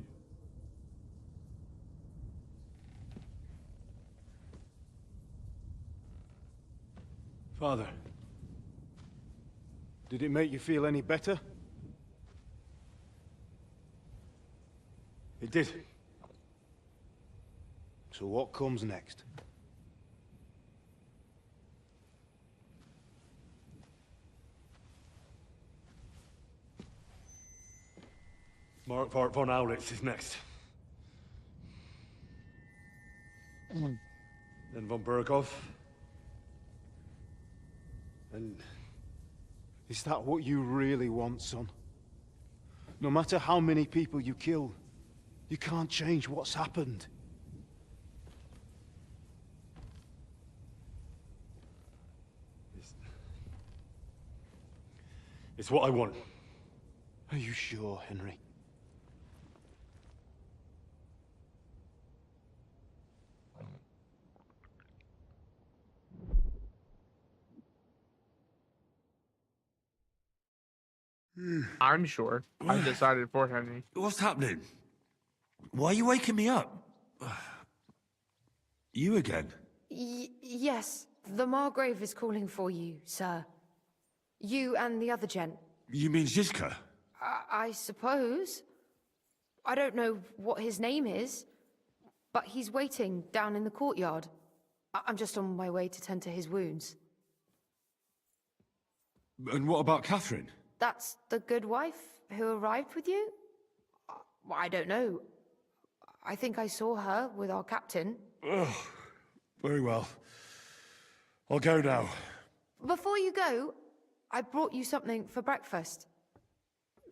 Father, did it make you feel any better? It did. So what comes next? Mark von Aulitz is next. Then von Burgov. And is that what you really want, son? No matter how many people you kill, you can't change what's happened. It's what I want. Are you sure, Henry? I'm sure. I decided for Henry. What's happening? Why are you waking me up? You again? Yes, the Margrave is calling for you, sir. You and the other gent. You mean Zizka? I suppose. I don't know what his name is, but he's waiting down in the courtyard. I'm just on my way to tend to his wounds. And what about Catherine? That's the good wife who arrived with you? I don't know. I think I saw her with our captain. Ugh. Very well. I'll go now. Before you go, I brought you something for breakfast.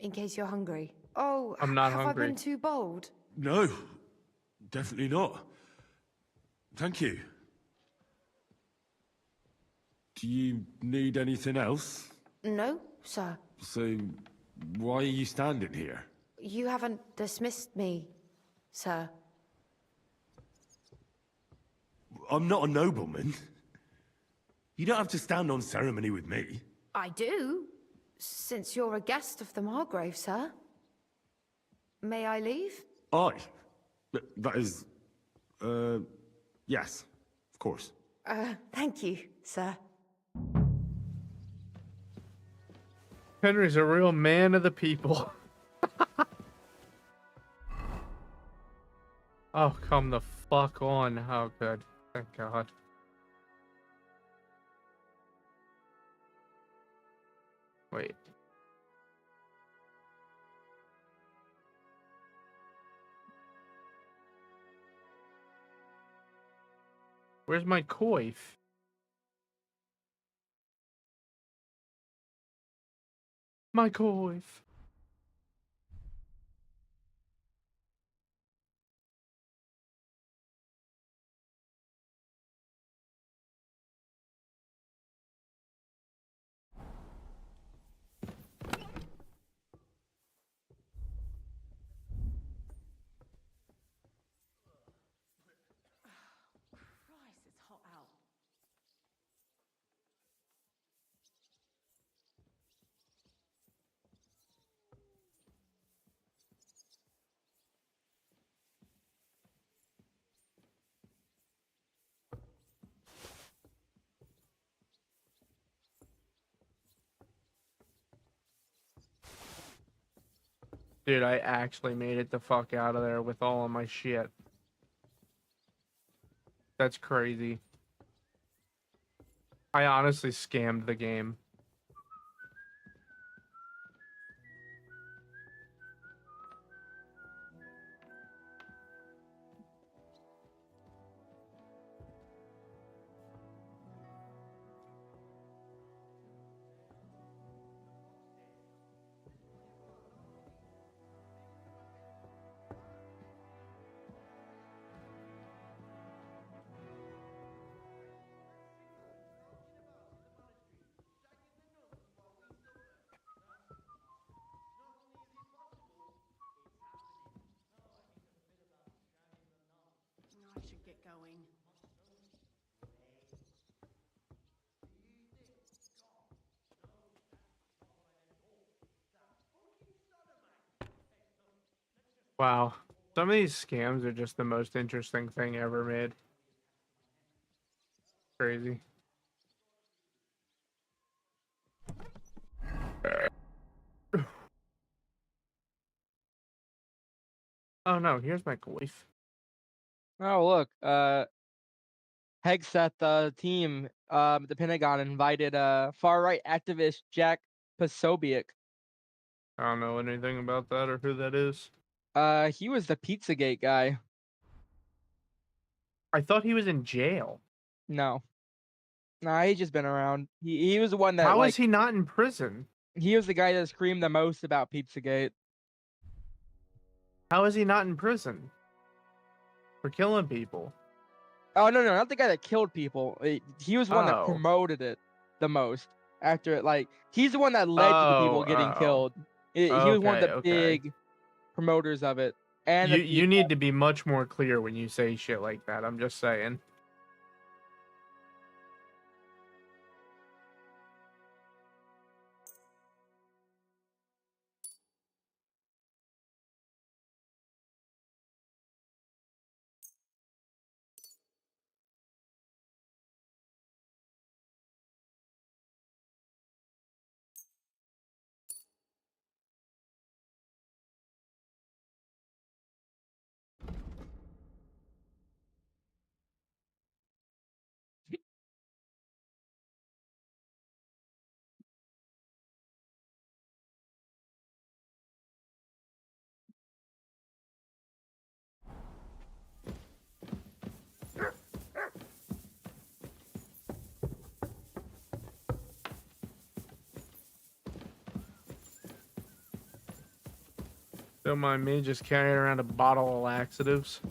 In case you're hungry. Oh, I'm not have hungry. I been too bold? No, definitely not. Thank you. Do you need anything else? No, sir. So, why are you standing here? You haven't dismissed me, sir. I'm not a nobleman. You don't have to stand on ceremony with me. I do, since you're a guest of the Margrave, sir. May I leave? Aye. That is... yes, of course. Thank you, sir. Henry's a real man of the people. Oh, come the fuck on. Oh, good. Thank God. Wait. Where's my coif? My coif. Christ, it's hot out. Dude, I actually made it the fuck out of there with all of my shit. That's crazy. I honestly scammed the game. I should get going. Wow. Some of these scams are just the most interesting thing ever made. Crazy. Oh no, here's my coif. Oh look, Hegseth team, the Pentagon invited far-right activist Jack Posobiec. I don't know anything about that or who that is. He was the Pizzagate guy. I thought he was in jail. No. Nah, he's just been around. He was the one that How like is he not in prison? he was the guy that screamed the most about Pizzagate. How is he not in prison? For killing people. Oh no, not the guy that killed people. He was the one that Oh. promoted it the most. After it, like he's the one that led to the people getting killed. He was one of the big promoters of it. And you need to be much more clear when you say shit like that. I'm just saying. Don't mind me just carrying around a bottle of laxatives.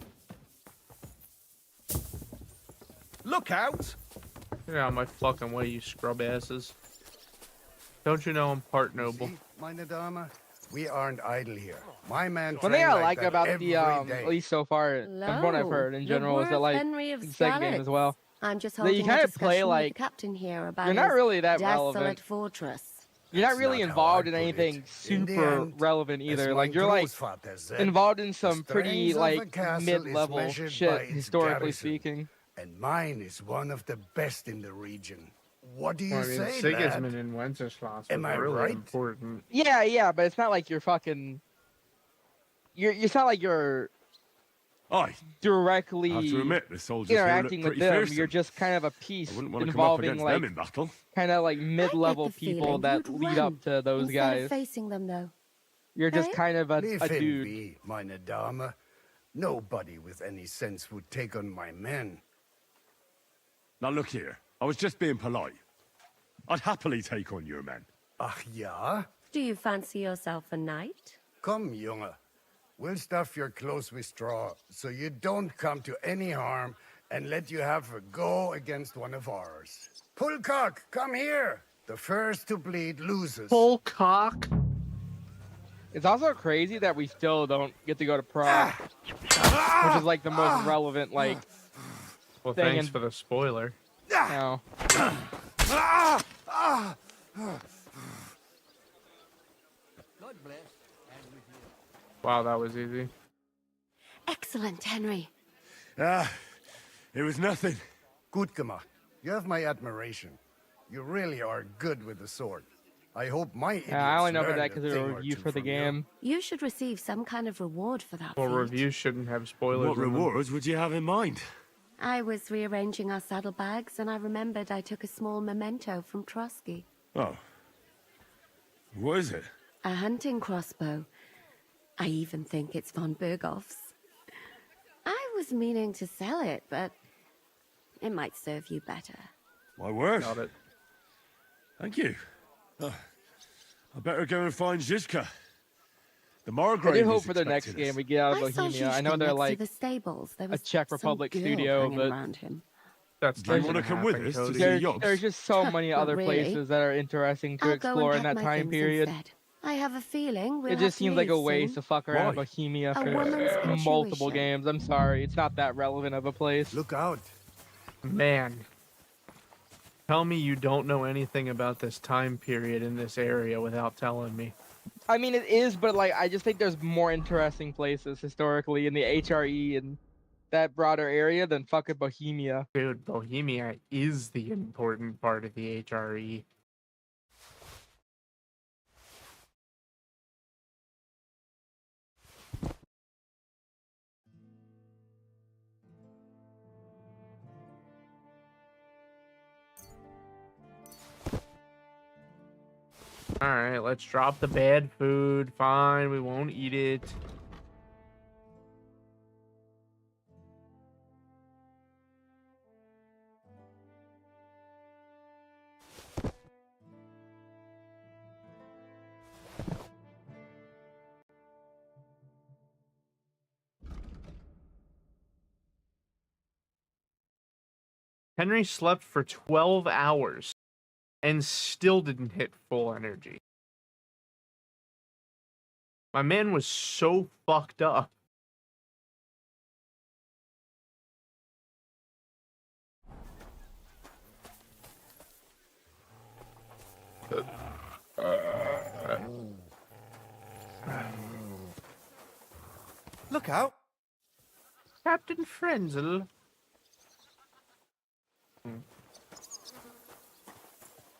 Look out! Get out of my fucking way, you scrub asses. Don't you know I'm part noble? Meine Dame, we aren't idle here. My man. One thing I like about the at least so far, from what I've heard in general, is that like Henry of the second game as well. I'm just That you holding a kind of play discussion with like the captain here about you're not his really that desolate relevant. fortress. You're not really not how involved I'd in put anything it. In the super end, relevant as either. my Like you're like grossfather said, involved in the some pretty strength of a like castle is mid-level measured shit by its historically garrison, speaking. and mine is one of the best in the region. What do you Well, I mean, say, Sigismund lad? and Wenceslas Am was I really right? important. Yeah, but it's not like you're fucking. It's not like you're Aye. directly I have to admit, the soldiers here look interacting with pretty them. fearsome. You're just kind of a piece I wouldn't want to come up involving against like them in battle. kind of like mid-level the people feeling that you'd lead run up to those instead guys. of facing them, though. You're just Hey? kind of a Leave him dude. be, meine Dame. Nobody with any sense would take on my men. Now look here, I was just being polite. I'd happily take on your men. Ach ja? Do you fancy yourself a knight? Come, Junge. We'll stuff your clothes with straw, so you don't come to any harm, and let you have a go against one of ours. Pullcock, come here! The first to bleed loses. Pullcock? It's also crazy that we still don't get to go to Prague, which is like the most relevant like Well, thing thanks in- for the spoiler. now. Wow, that was easy. Excellent, Henry. It was nothing. Gut gemacht. You have my admiration. You really are good with the sword. I hope my idiots I only know about learn that because a of the thing or review two for the from you. game. You should receive some kind of reward for that Well, feat. reviews shouldn't have spoilers. What in them. rewards would you have in mind? I was rearranging our saddlebags, and I remembered I took a small memento from Trotsky. Oh. What is it? A hunting crossbow. I even think it's von Berghoff's. I was meaning to sell it, but it might serve you better. My word. Got it. Thank you. I better go and find Zizka. The I Margrave did hope is for the next expecting game us. we get out of I saw Bohemia. I know Zizka they're next to like the stables. There a was Czech some Republic girl studio, hanging but around him. That's Do you not want to gonna come with happen, us to Cody. see there's Yobs? just so many Not other really. places that are interesting to I'll go explore and in pack that my time things period. instead. I have a feeling we'll It just have to seems like a leave waste soon. to fuck around Why? Bohemia A for woman's multiple intuition. games. I'm sorry, it's not that relevant of a place. Look out. Man. Tell me you don't know anything about this time period in this area without telling me. I mean, it is, but like, I just think there's more interesting places historically in the HRE and that broader area than fucking Bohemia. Dude, Bohemia is the important part of the HRE. Alright, let's drop the bad food. Fine, we won't eat it. Henry slept for 12 hours and still didn't hit full energy. My man was so fucked up. Look out! Captain Frenzel.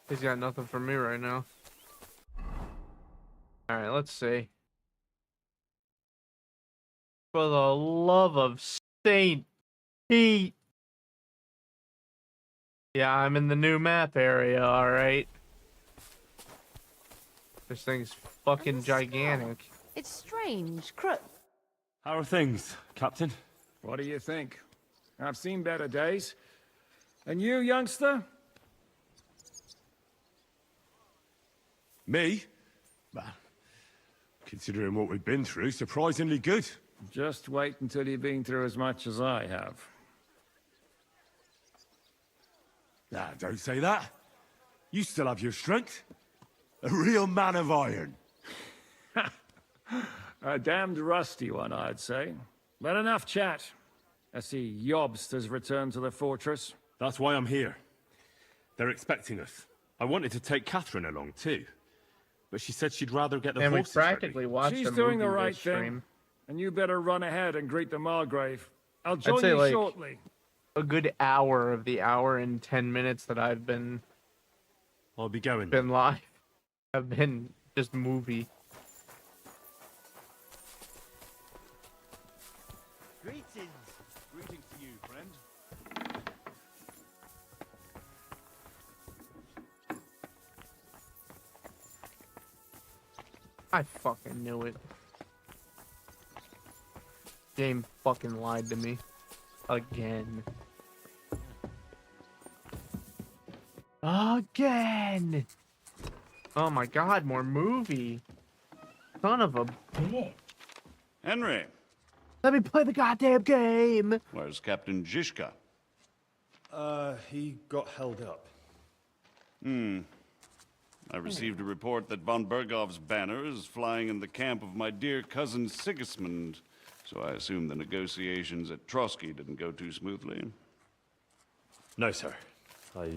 He's got nothing for me right now. Alright, let's see. For the love of Saint Pete. Yeah, I'm in the new map area, alright. This thing's fucking gigantic. It's strange. How are things, Captain? What do you think? I've seen better days. And you, youngster? Me? Well, considering what we've been through, surprisingly good. Just wait until you've been through as much as I have. Nah, don't say that. You still have your strength. A real man of iron. A damned rusty one, I'd say. But enough chat. I see Jobst has returned to the fortress. That's why I'm here. They're expecting us. I wanted to take Catherine along, too. but she said she'd rather get the And we horses ready. practically watched She's a doing the movie right this thing, stream. and you better run ahead and greet the Margrave. I'll I'd join say you like shortly. a good hour of the hour and 10 minutes that I've been I'll be going. been live have been just movie. Greetings. Greetings to you, friend. I fucking knew it. Game fucking lied to me. Again. Again! Oh my god, more movie. Son of a bitch. Henry, Let me play the goddamn game! where's Captain Zizka? He got held up. I received a report that von Bergov's banner is flying in the camp of my dear cousin Sigismund, so I assume the negotiations at Trotsky didn't go too smoothly. No, sir. I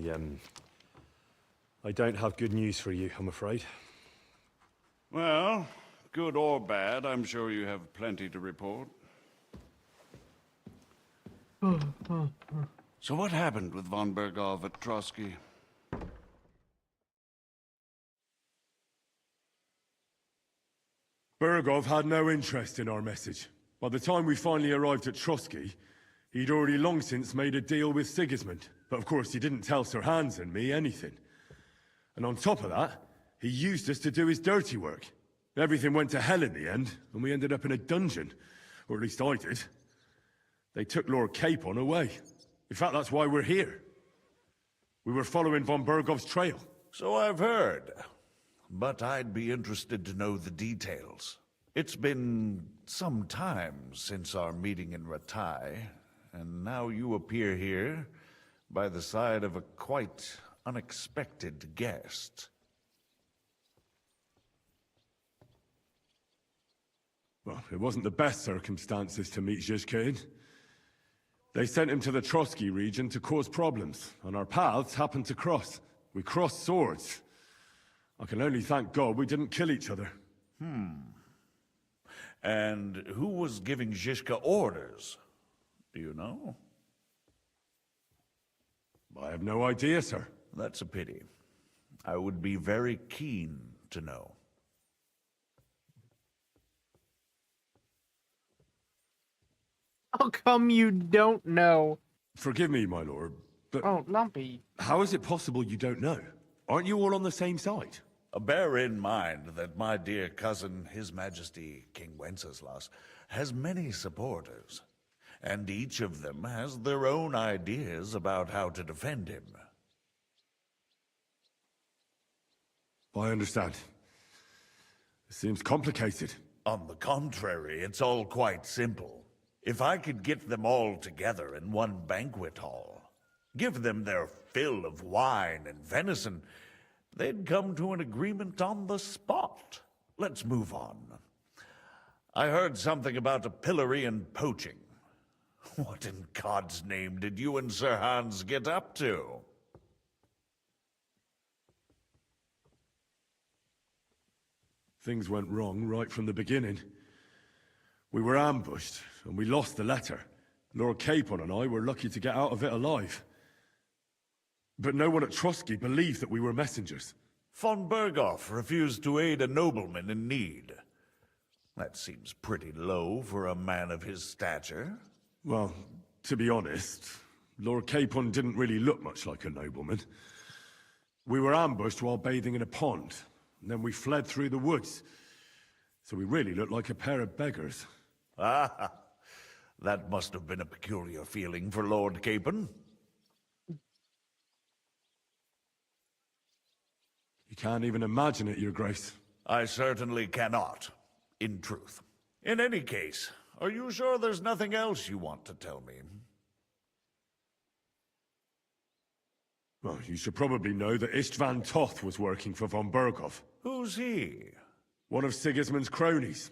don't have good news for you, I'm afraid. Well, good or bad, I'm sure you have plenty to report. So what happened with von Bergov at Trotsky? Bergov had no interest in our message. By the time we finally arrived at Trotsky, he'd already long since made a deal with Sigismund. But of course, he didn't tell Sir Hans and me anything. And on top of that, he used us to do his dirty work. Everything went to hell in the end, and we ended up in a dungeon. Or at least I did. They took Lord Capon away. In fact, that's why we're here. We were following von Bergov's trail. So I've heard. But I'd be interested to know the details. It's been some time since our meeting in Ratai, and now you appear here by the side of a quite unexpected guest. Well, it wasn't the best circumstances to meet Zizka in. They sent him to the Trotsky region to cause problems, and our paths happened to cross. We crossed swords. I can only thank God we didn't kill each other. And who was giving Zizka orders? Do you know? I have no idea, sir. That's a pity. I would be very keen to know. How come you don't know? Forgive me, my lord, but Oh, Lumpy. how is it possible you don't know? Aren't you all on the same side? Bear in mind that my dear cousin, His Majesty King Wenceslas, has many supporters, and each of them has their own ideas about how to defend him. I understand. It seems complicated. On the contrary, it's all quite simple. If I could get them all together in one banquet hall, give them their fill of wine and venison, they'd come to an agreement on the spot. Let's move on. I heard something about a pillory and poaching. What in God's name did you and Sir Hans get up to? Things went wrong right from the beginning. We were ambushed, and we lost the letter. Lord Capon and I were lucky to get out of it alive. But no one at Trotsky believed that we were messengers. Von Berghoff refused to aid a nobleman in need. That seems pretty low for a man of his stature. Well, to be honest, Lord Capon didn't really look much like a nobleman. We were ambushed while bathing in a pond, and then we fled through the woods. So we really looked like a pair of beggars. Ah, that must have been a peculiar feeling for Lord Capon. You can't even imagine it, Your Grace. I certainly cannot, in truth. In any case, are you sure there's nothing else you want to tell me? Well, you should probably know that Istvan Toth was working for von Berghoff. Who's he? One of Sigismund's cronies.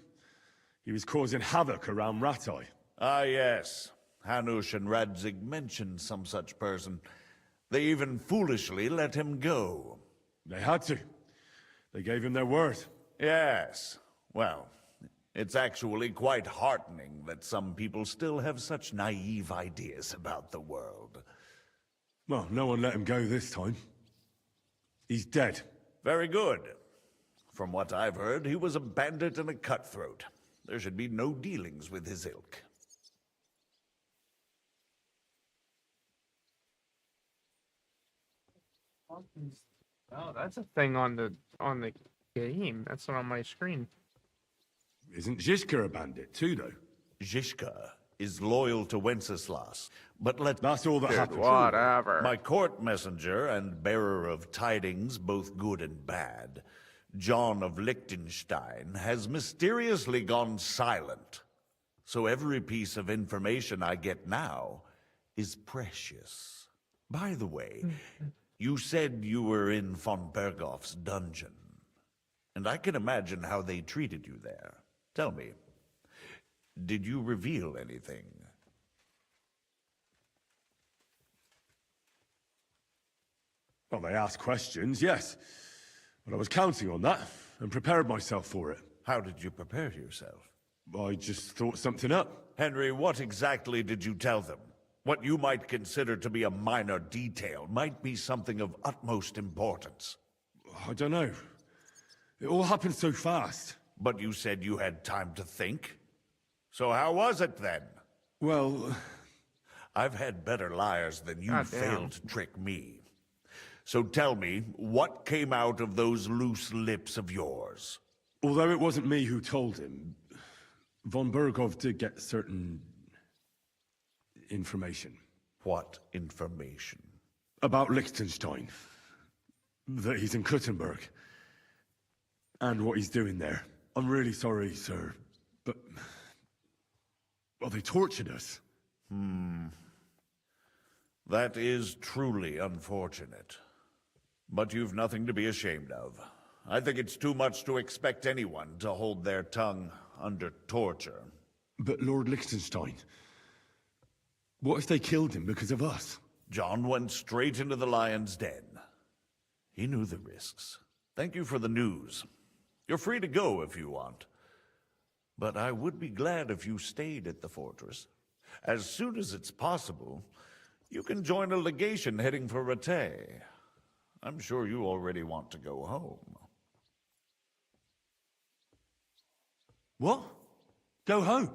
He was causing havoc around Ratai. Ah, yes. Hanush and Radzig mentioned some such person. They even foolishly let him go. They had to. They gave him their word. Yes. Well, it's actually quite heartening that some people still have such naive ideas about the world. Well, no one let him go this time. He's dead. Very good. From what I've heard, he was a bandit and a cutthroat. There should be no dealings with his ilk. Oh, that's a thing on the game. That's not on my screen. Isn't Zhishka a bandit too, though? Zhishka is loyal to Wenceslas, but That's all that happened. Whatever. My court messenger and bearer of tidings, both good and bad, John of Liechtenstein, has mysteriously gone silent. So every piece of information I get now is precious. By the way, you said you were in von Bergoff's dungeon, and I can imagine how they treated you there. Tell me, did you reveal anything? Well, they asked questions, yes. But I was counting on that, and prepared myself for it. How did you prepare yourself? I just thought something up. Henry, what exactly did you tell them? What you might consider to be a minor detail might be something of utmost importance. I don't know. It all happened so fast. But you said you had time to think. So how was it then? Well, I've had better liars than you God failed damn. to trick me. So tell me, what came out of those loose lips of yours? although it wasn't me who told him, von Berghoff did get certain information. What information? About Liechtenstein. That he's in Kuttenberg. And what he's doing there. I'm really sorry, sir, but... well, they tortured us. That is truly unfortunate. But you've nothing to be ashamed of. I think it's too much to expect anyone to hold their tongue under torture. But Lord Liechtenstein... what if they killed him because of us? John went straight into the lion's den. He knew the risks. Thank you for the news. You're free to go if you want. But I would be glad if you stayed at the fortress. As soon as it's possible, you can join a legation heading for Rattay. I'm sure you already want to go home. What? Go home?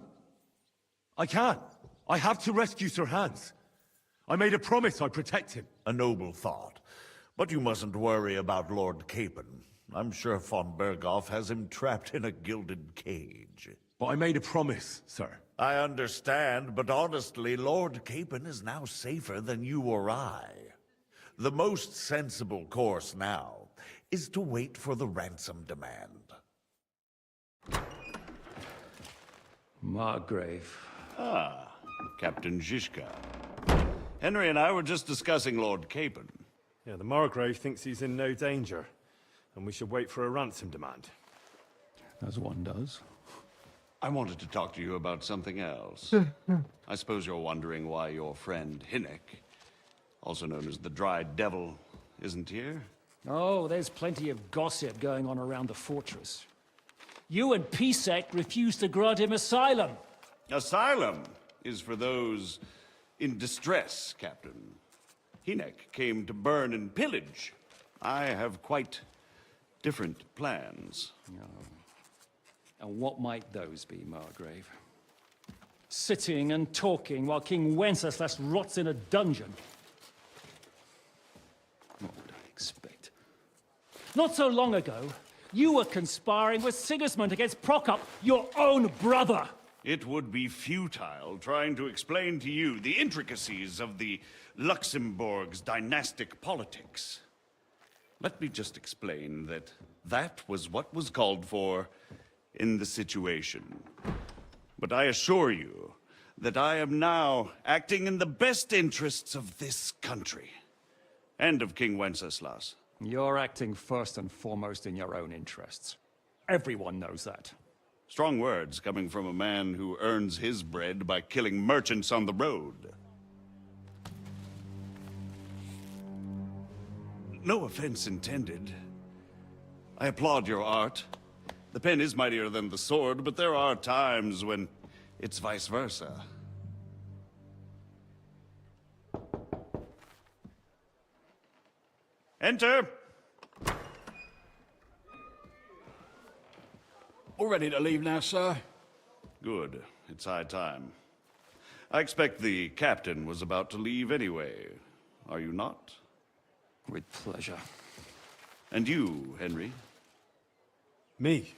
I can't. I have to rescue Sir Hans. I made a promise I'd protect him. A noble thought. But you mustn't worry about Lord Capon. I'm sure von Berghoff has him trapped in a gilded cage. But I made a promise, sir. I understand, but honestly, Lord Capon is now safer than you or I. The most sensible course now is to wait for the ransom demand. Margrave. Ah, Captain Zhishka. Henry and I were just discussing Lord Capon. Yeah, the Margrave thinks he's in no danger, and we should wait for a ransom demand. As one does. I wanted to talk to you about something else. I suppose you're wondering why your friend Hinnek, also known as the Dried Devil, isn't here? Oh, there's plenty of gossip going on around the fortress. You and Pisek refused to grant him asylum. Asylum is for those in distress, Captain. Hinnek came to burn and pillage. I have quite different plans. And what might those be, Margrave? Sitting and talking while King Wenceslas rots in a dungeon. What would I expect? Not so long ago, you were conspiring with Sigismund against Prokop, your own brother. It would be futile trying to explain to you the intricacies of the Luxembourg's dynastic politics. Let me just explain that that was what was called for in the situation. But I assure you that I am now acting in the best interests of this country and of King Wenceslas. You're acting first and foremost in your own interests. Everyone knows that. Strong words coming from a man who earns his bread by killing merchants on the road. No offense intended. I applaud your art. The pen is mightier than the sword, but there are times when it's vice versa. Enter! All ready to leave now, sir? Good. It's high time. I expect the captain was about to leave anyway. Are you not? With pleasure. And you, Henry? Me?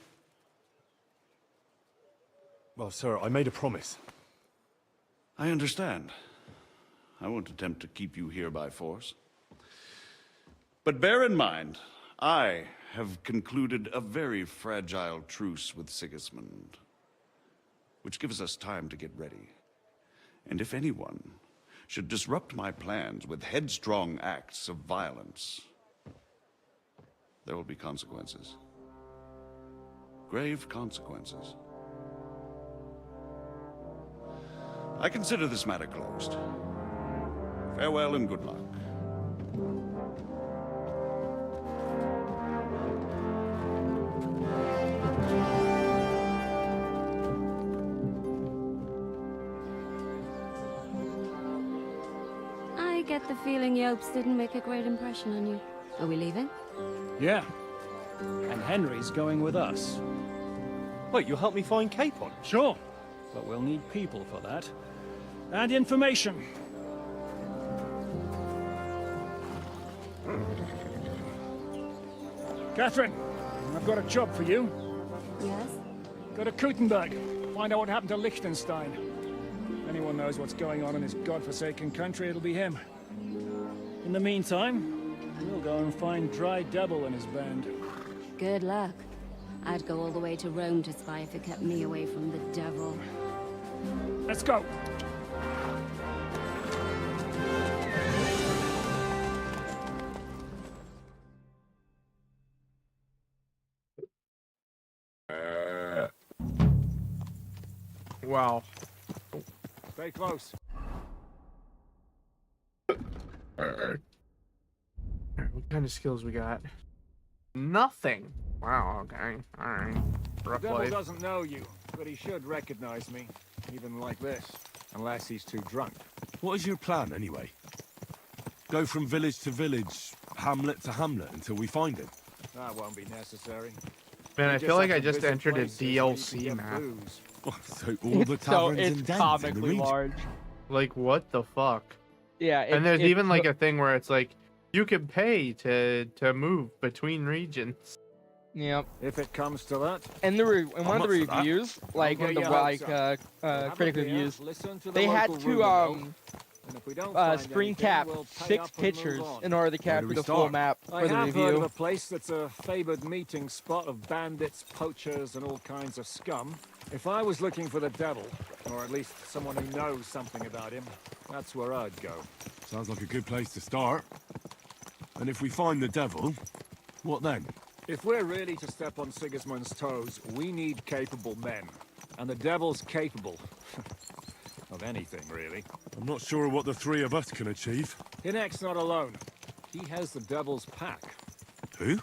Well, sir, I made a promise. I understand. I won't attempt to keep you here by force. But bear in mind, I have concluded a very fragile truce with Sigismund, which gives us time to get ready. And if anyone should disrupt my plans with headstrong acts of violence, there will be consequences. Grave consequences. I consider this matter closed. Farewell and good luck. I get the feeling Yopes didn't make a great impression on you. Are we leaving? Yeah. And Henry's going with us. Wait, you'll help me find Capon? Sure. But we'll need people for that. And information. Catherine, I've got a job for you. Yes? Go to Kuttenberg. Find out what happened to Liechtenstein. If anyone knows what's going on in his godforsaken country, it'll be him. In the meantime, we'll go and find Dry Devil and his band. Good luck. I'd go all the way to Rome to spy if it kept me away from the devil. Let's go. Wow. Stay close. Alright, what kind of skills we got? Nothing. Wow, okay. Alright. Rough The devil life. doesn't know you, but he should recognize me, even like this. Unless he's too drunk. What is your plan, anyway? Go from village to village, hamlet to hamlet, until we find him? That won't be necessary. Man, I You feel like have I to just visit entered a places where you can DLC get map. booze. Oh, so all the taverns it's and dens in the comically region. large. Like, what the fuck? Yeah, And there's even like a thing where it's like, you can pay to move between regions. Yep. If it comes to that. And in one of the up for that. reviews, like Don't one get of the your like hopes up. critic Have a beer, reviews, listen to the they had local to rumor mill, and if we don't find screen anything, cap we'll pay 6 up and move pictures on. in order to Where do capture we the full start? map I for the have heard of review. a place that's a favored meeting spot of bandits, poachers, and all kinds of scum. If I was looking for the devil, or at least someone who knows something about him, that's where I'd go. Sounds like a good place to start. And if we find the devil, what then? If we're really to step on Sigismund's toes, we need capable men. And the devil's capable. of anything, really. I'm not sure what the three of us can achieve. Hinek's not alone. He has the devil's pack. Who?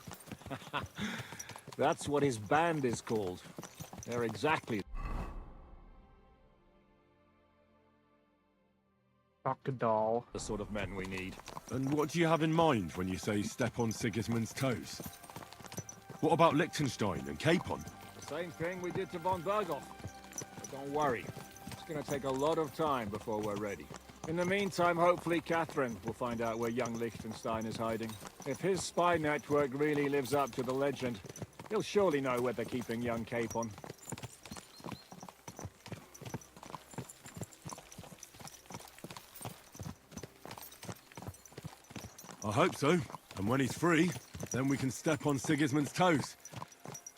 That's what his band is called. They're exactly Crocodile. the sort of men we need. And what do you have in mind when you say step on Sigismund's toes? What about Liechtenstein and Capon? The same thing we did to von Berghoff. But don't worry. It's gonna take a lot of time before we're ready. In the meantime, hopefully Catherine will find out where young Liechtenstein is hiding. If his spy network really lives up to the legend, he'll surely know where they're keeping young Capon. I hope so. And when he's free, then we can step on Sigismund's toes.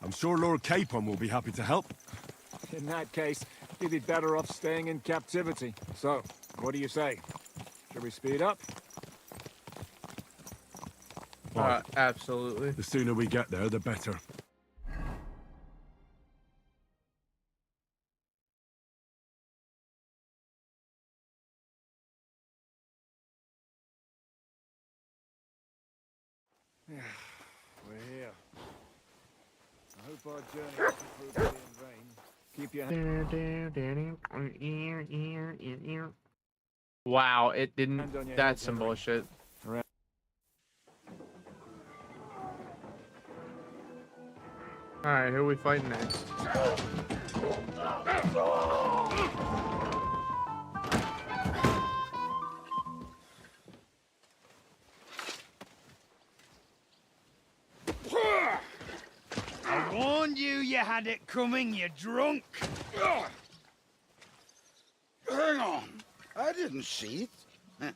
I'm sure Lord Capon will be happy to help. In that case, he'd be better off staying in captivity. So, what do you say? Should we speed up? Absolutely. The sooner we get there, the better. We're here. hope our journey doesn't prove to be in vain. Keep your Wow, it didn't. Hand on your That's head, some Henry. bullshit. Right. Alright, who are we fighting next? I warned you you had it coming, you drunk. Hang on. I didn't see it.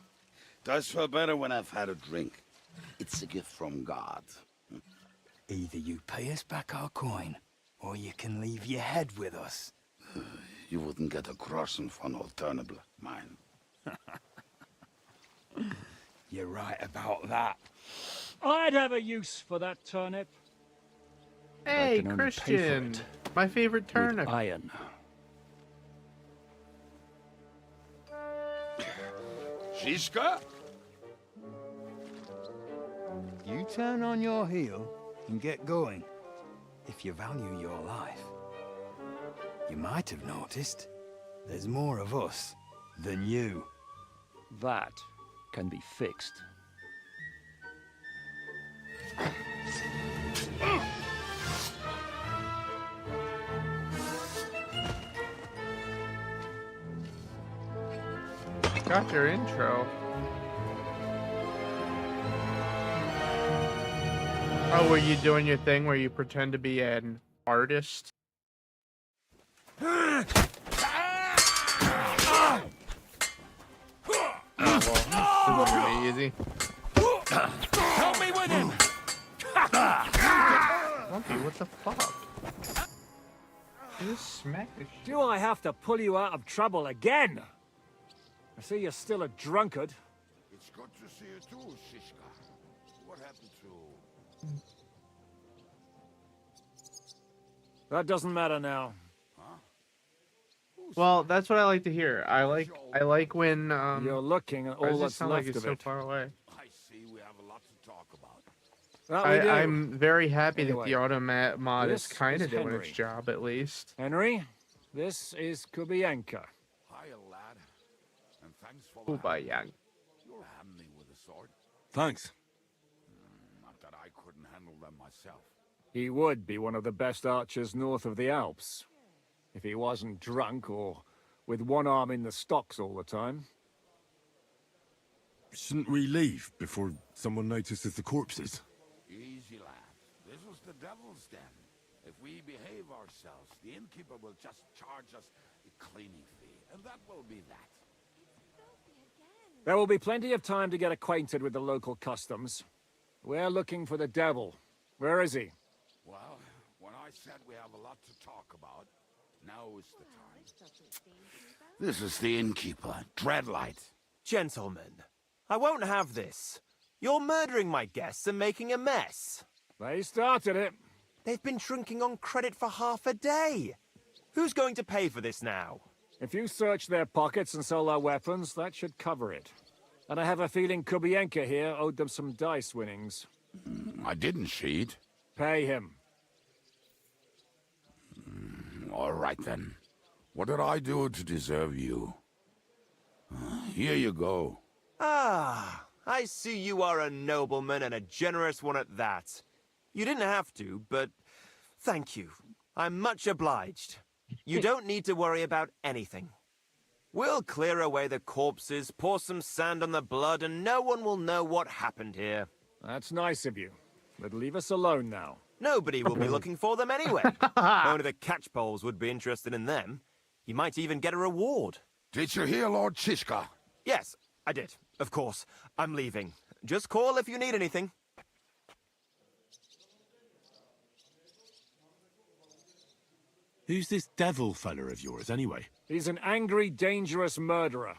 Does feel better when I've had a drink. It's a gift from God. Either you pay us back our coin, or you can leave your head with us. You wouldn't get a crossing for an alternative, mine. You're right about that. I'd have a use for that turnip. Hey, can only pay for Christian! it My favorite turnip. Iron. Shishka? You turn on your heel and get going. If you value your life. You might have noticed there's more of us than you. That can be fixed. Got your intro. Oh, were you doing your thing where you pretend to be an artist? Oh, well, this is gonna be easy. Help me with him! Monkey, what the fuck? You just smacked the shit. Do I have to pull you out of trouble again? I see you're still a drunkard. It's good to see you too, Shishka. What happened to... That doesn't matter now. Well, that's what I like to hear. I like when You're looking at why does all it that's sound like left it's of so it. far away. I see we have a lot to talk about. That we do. I'm very happy that Anyway, the auto mod is this kind is of doing Henry. its job at least. Henry, this is Kubienka. Hiya, lad. And thanks for Kubayang. You're handy with a sword. Thanks. Not that I couldn't handle them myself. He would be one of the best archers north of the Alps. If he wasn't drunk or with one arm in the stocks all the time. Shouldn't we leave before someone notices the corpses? Easy, lad. This was the devil's den. If we behave ourselves, the innkeeper will just charge us a cleaning fee, and that will be that. There will be plenty of time to get acquainted with the local customs. We're looking for the devil. Where is he? Well, when I said we have a lot to talk about, now is the time. This is the innkeeper, Dreadlight. Gentlemen, I won't have this. You're murdering my guests and making a mess. They started it. They've been drinking on credit for half a day. Who's going to pay for this now? If you search their pockets and sell their weapons, that should cover it. And I have a feeling Kubienka here owed them some dice winnings. I didn't cheat. Pay him. All right, then. What did I do to deserve you? Here you go. Ah, I see you are a nobleman and a generous one at that. You didn't have to, but thank you. I'm much obliged. You don't need to worry about anything. We'll clear away the corpses, pour some sand on the blood, and no one will know what happened here. That's nice of you. But leave us alone now. Nobody will be looking for them anyway. Only the catchpoles would be interested in them. You might even get a reward. Did you hear, Lord Shishka? Yes, I did. Of course. I'm leaving. Just call if you need anything. Who's this devil fella of yours, anyway? He's an angry, dangerous murderer.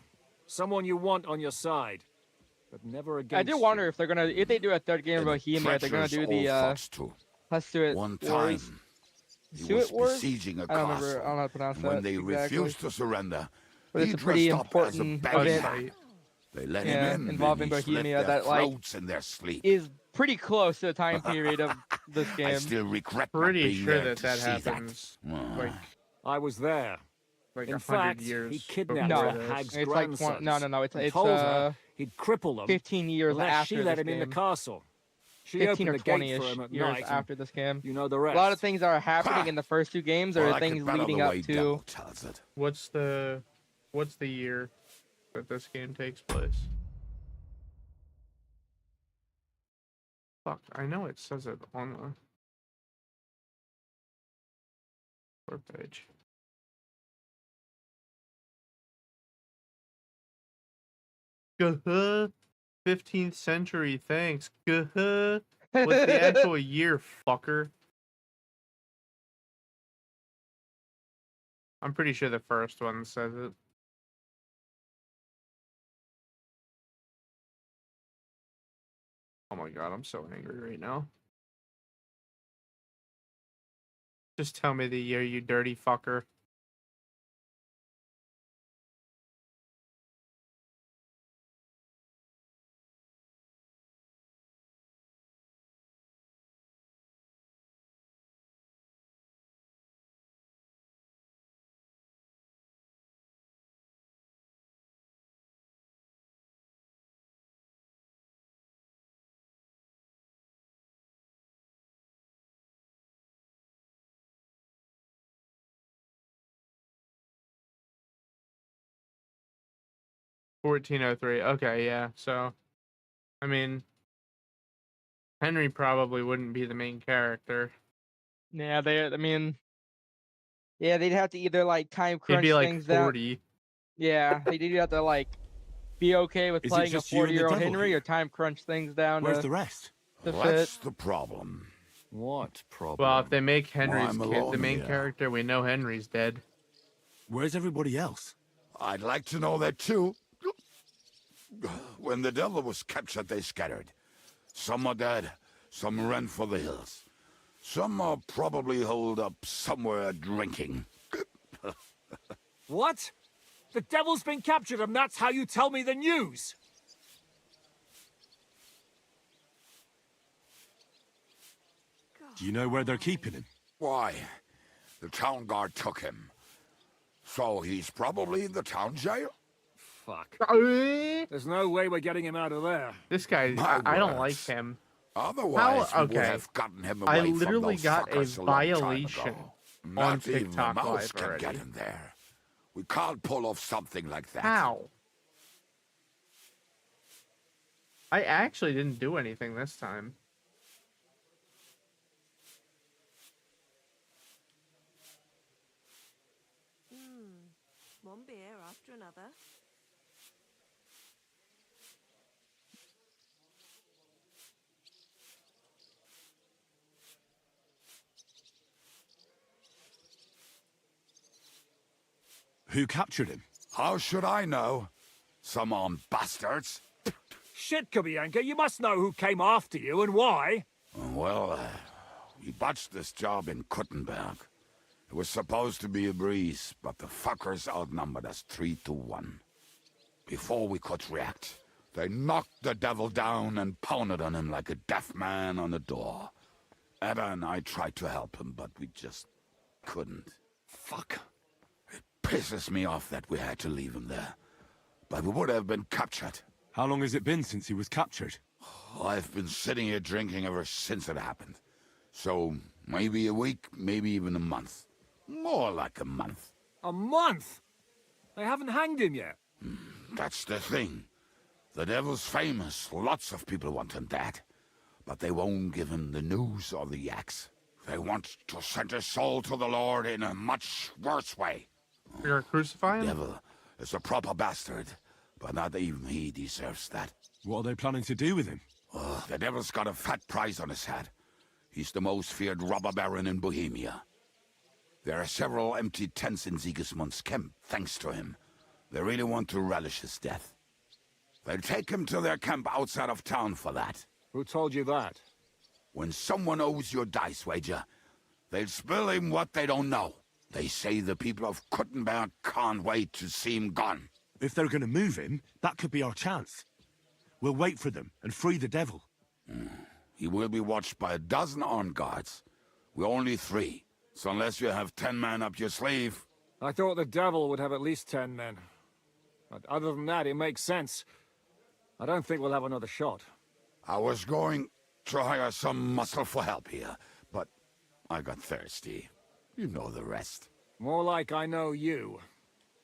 Someone you want on your side. But never against I do wonder if they're gonna, if they do a third game of Bohemia, they're gonna do the Hustuit One Wars. time, he was Suet Wars? besieging a I don't castle, remember. I don't know how to pronounce and that. when they exactly. refused to surrender, But he it's a pretty dressed up as a important beggar. event. They let Yeah, him in, involving and he slit Bohemia their that like throats in their sleep. is pretty close to the time period of this game. I still regret not Pretty being sure there that to that see happens like I was there. like In 100 fact, years. he kidnapped before the this. hag's It's like grandsons. no. It's and told her he'd cripple them 15 years unless after she let this him in the game. castle. She 15 opened or the gate 20-ish for him at years night. after this game. You know the A rest. lot of things are happening in the first two games, or Well, I things could bet on leading the up way to. Devil tells it. What's the year that this game takes place? Fuck, I know it says it on the web page. Guh-huh. 15th century, thanks. Guh-huh. What's the actual year, fucker? I'm pretty sure the first one says it. Oh my god, I'm so angry right now. Just tell me the year, you dirty fucker. $1403. Okay, yeah. So, I mean, Henry probably wouldn't be the main character. Yeah, I mean, yeah, they'd have to either like time He'd crunch be like things 40. down. Yeah, they'd either have to like be okay with Is it playing a just you and the 40-year-old devil Henry, here? or time crunch things down. Where's to, the rest? To That's fit. the problem. What problem? Well, if they make Well, Henry's I'm kid alone the main here. character, we know Henry's dead. Where's everybody else? I'd like to know that too. When the devil was captured, they scattered. Some are dead, some ran for the hills. Some are probably holed up somewhere drinking. What? The devil's been captured and that's how you tell me the news? Do you know where they're keeping him? Why? The town guard took him. So he's probably in the town jail? Fuck. There's no way we're getting him out of there. This guy, My I don't like words. him. Otherwise, we would okay. have gotten him away I from literally those got a fuckers long time violation ago. on Not even a TikTok mouse Live can already. get in there. We can't pull off something like that. How? I actually didn't do anything this time. One beer after another. Who captured him? How should I know? Some armed bastards. Shit, Kabianka, you must know who came after you and why. Well, we botched this job in Kuttenberg. It was supposed to be a breeze, but the fuckers outnumbered us 3-1. Before we could react, they knocked the devil down and pounded on him like a deaf man on a door. Ada and I tried to help him, but we just couldn't. Fuck. It pisses me off that we had to leave him there. But we would have been captured. How long has it been since he was captured? I've been sitting here drinking ever since it happened. So, maybe a week, maybe even a month. More like a month. A month? They haven't hanged him yet. That's the thing. The devil's famous. Lots of people want him dead. But they won't give him the news or the axe. They want to send his soul to the Lord in a much worse way. You're gonna crucify him? Devil is a proper bastard, but not even he deserves that. What are they planning to do with him? The devil's got a fat price on his head. He's the most feared robber baron in Bohemia. There are several empty tents in Sigismund's camp, thanks to him. They really want to relish his death. They'll take him to their camp outside of town for that. Who told you that? When someone owes you a dice wager, they'll spill him what they don't know. They say the people of Kuttenberg can't wait to see him gone. If they're going to move him, that could be our chance. We'll wait for them and free the devil. He will be watched by a dozen armed guards. We're only 3, so unless you have 10 men up your sleeve... I thought the devil would have at least 10 men. But other than that, it makes sense. I don't think we'll have another shot. I was going to hire some muscle for help here, but I got thirsty. You know the rest. More like I know you.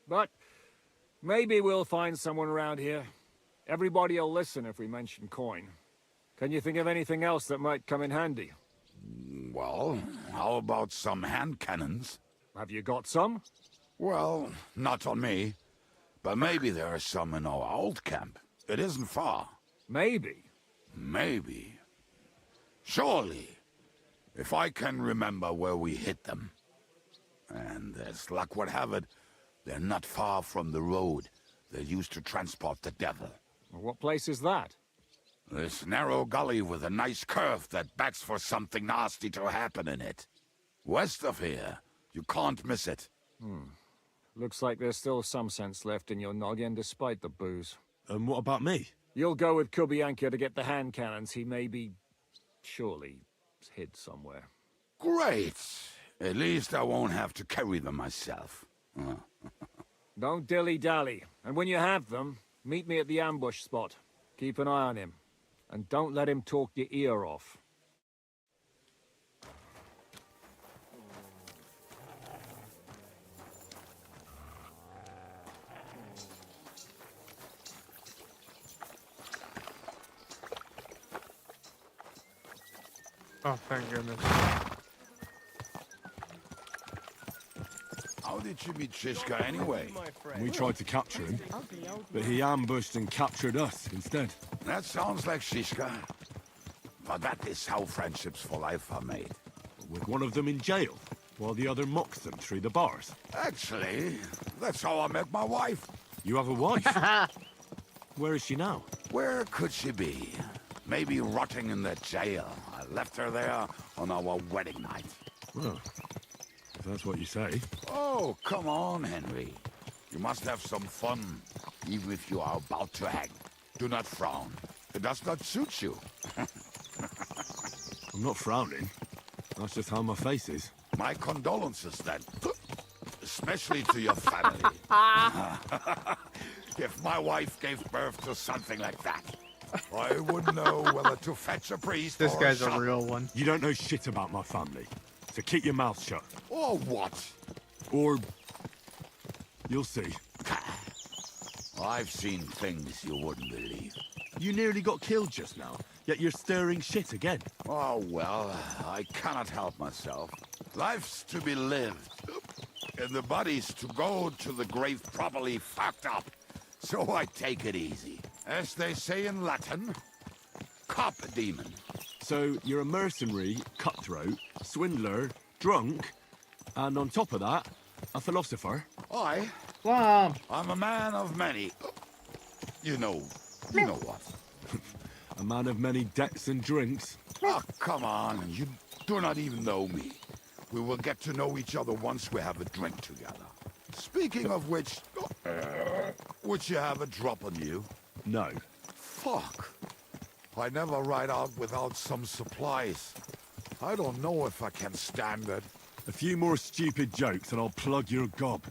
But maybe we'll find someone around here. Everybody will listen if we mention coin. Can you think of anything else that might come in handy? Well, how about some hand cannons? Have you got some? Well, not on me. But maybe there are some in our old camp. It isn't far. Maybe? Maybe. Surely. If I can remember where we hit them. And as luck would have it, they're not far from the road they used to transport the devil. What place is that? This narrow gully with a nice curve that backs for something nasty to happen in it. West of here. You can't miss it. Looks like there's still some sense left in your noggin despite the booze. And what about me? You'll go with Kubianka to get the hand cannons. He may be... surely hid somewhere. Great! At least I won't have to carry them myself. Don't dilly-dally. And when you have them, meet me at the ambush spot. Keep an eye on him. And don't let him talk your ear off. Oh, thank goodness. How did you meet Shishka anyway? We tried to capture him, but he ambushed and captured us instead. That sounds like Shishka. But that is how friendships for life are made. With one of them in jail, while the other mocks them through the bars. Actually, that's how I met my wife. You have a wife? Where is she now? Where could she be? Maybe rotting in the jail. I left her there on our wedding night. Well, if that's what you say. Oh, come on, Henry. You must have some fun, even if you are about to hang. Do not frown. It does not suit you. I'm not frowning. That's just how my face is. My condolences, then. Especially to your family. If my wife gave birth to something like that, I wouldn't know whether to fetch a priest This or guy's a a real one. You don't know shit about my family. So keep your mouth shut. Or what? Or... you'll see. I've seen things you wouldn't believe. You nearly got killed just now, yet you're stirring shit again. Oh, well, I cannot help myself. Life's to be lived, and the body's to go to the grave properly fucked up. So I take it easy. As they say in Latin, cop demon. So you're a mercenary, cutthroat, swindler, drunk, and on top of that, a philosopher? Wow. I'm a man of many... You know what. A man of many debts and drinks. Oh, come on. You do not even know me. We will get to know each other once we have a drink together. Speaking of which... would you have a drop on you? No. Fuck. I never ride out without some supplies. I don't know if I can stand it. A few more stupid jokes and I'll plug your gob.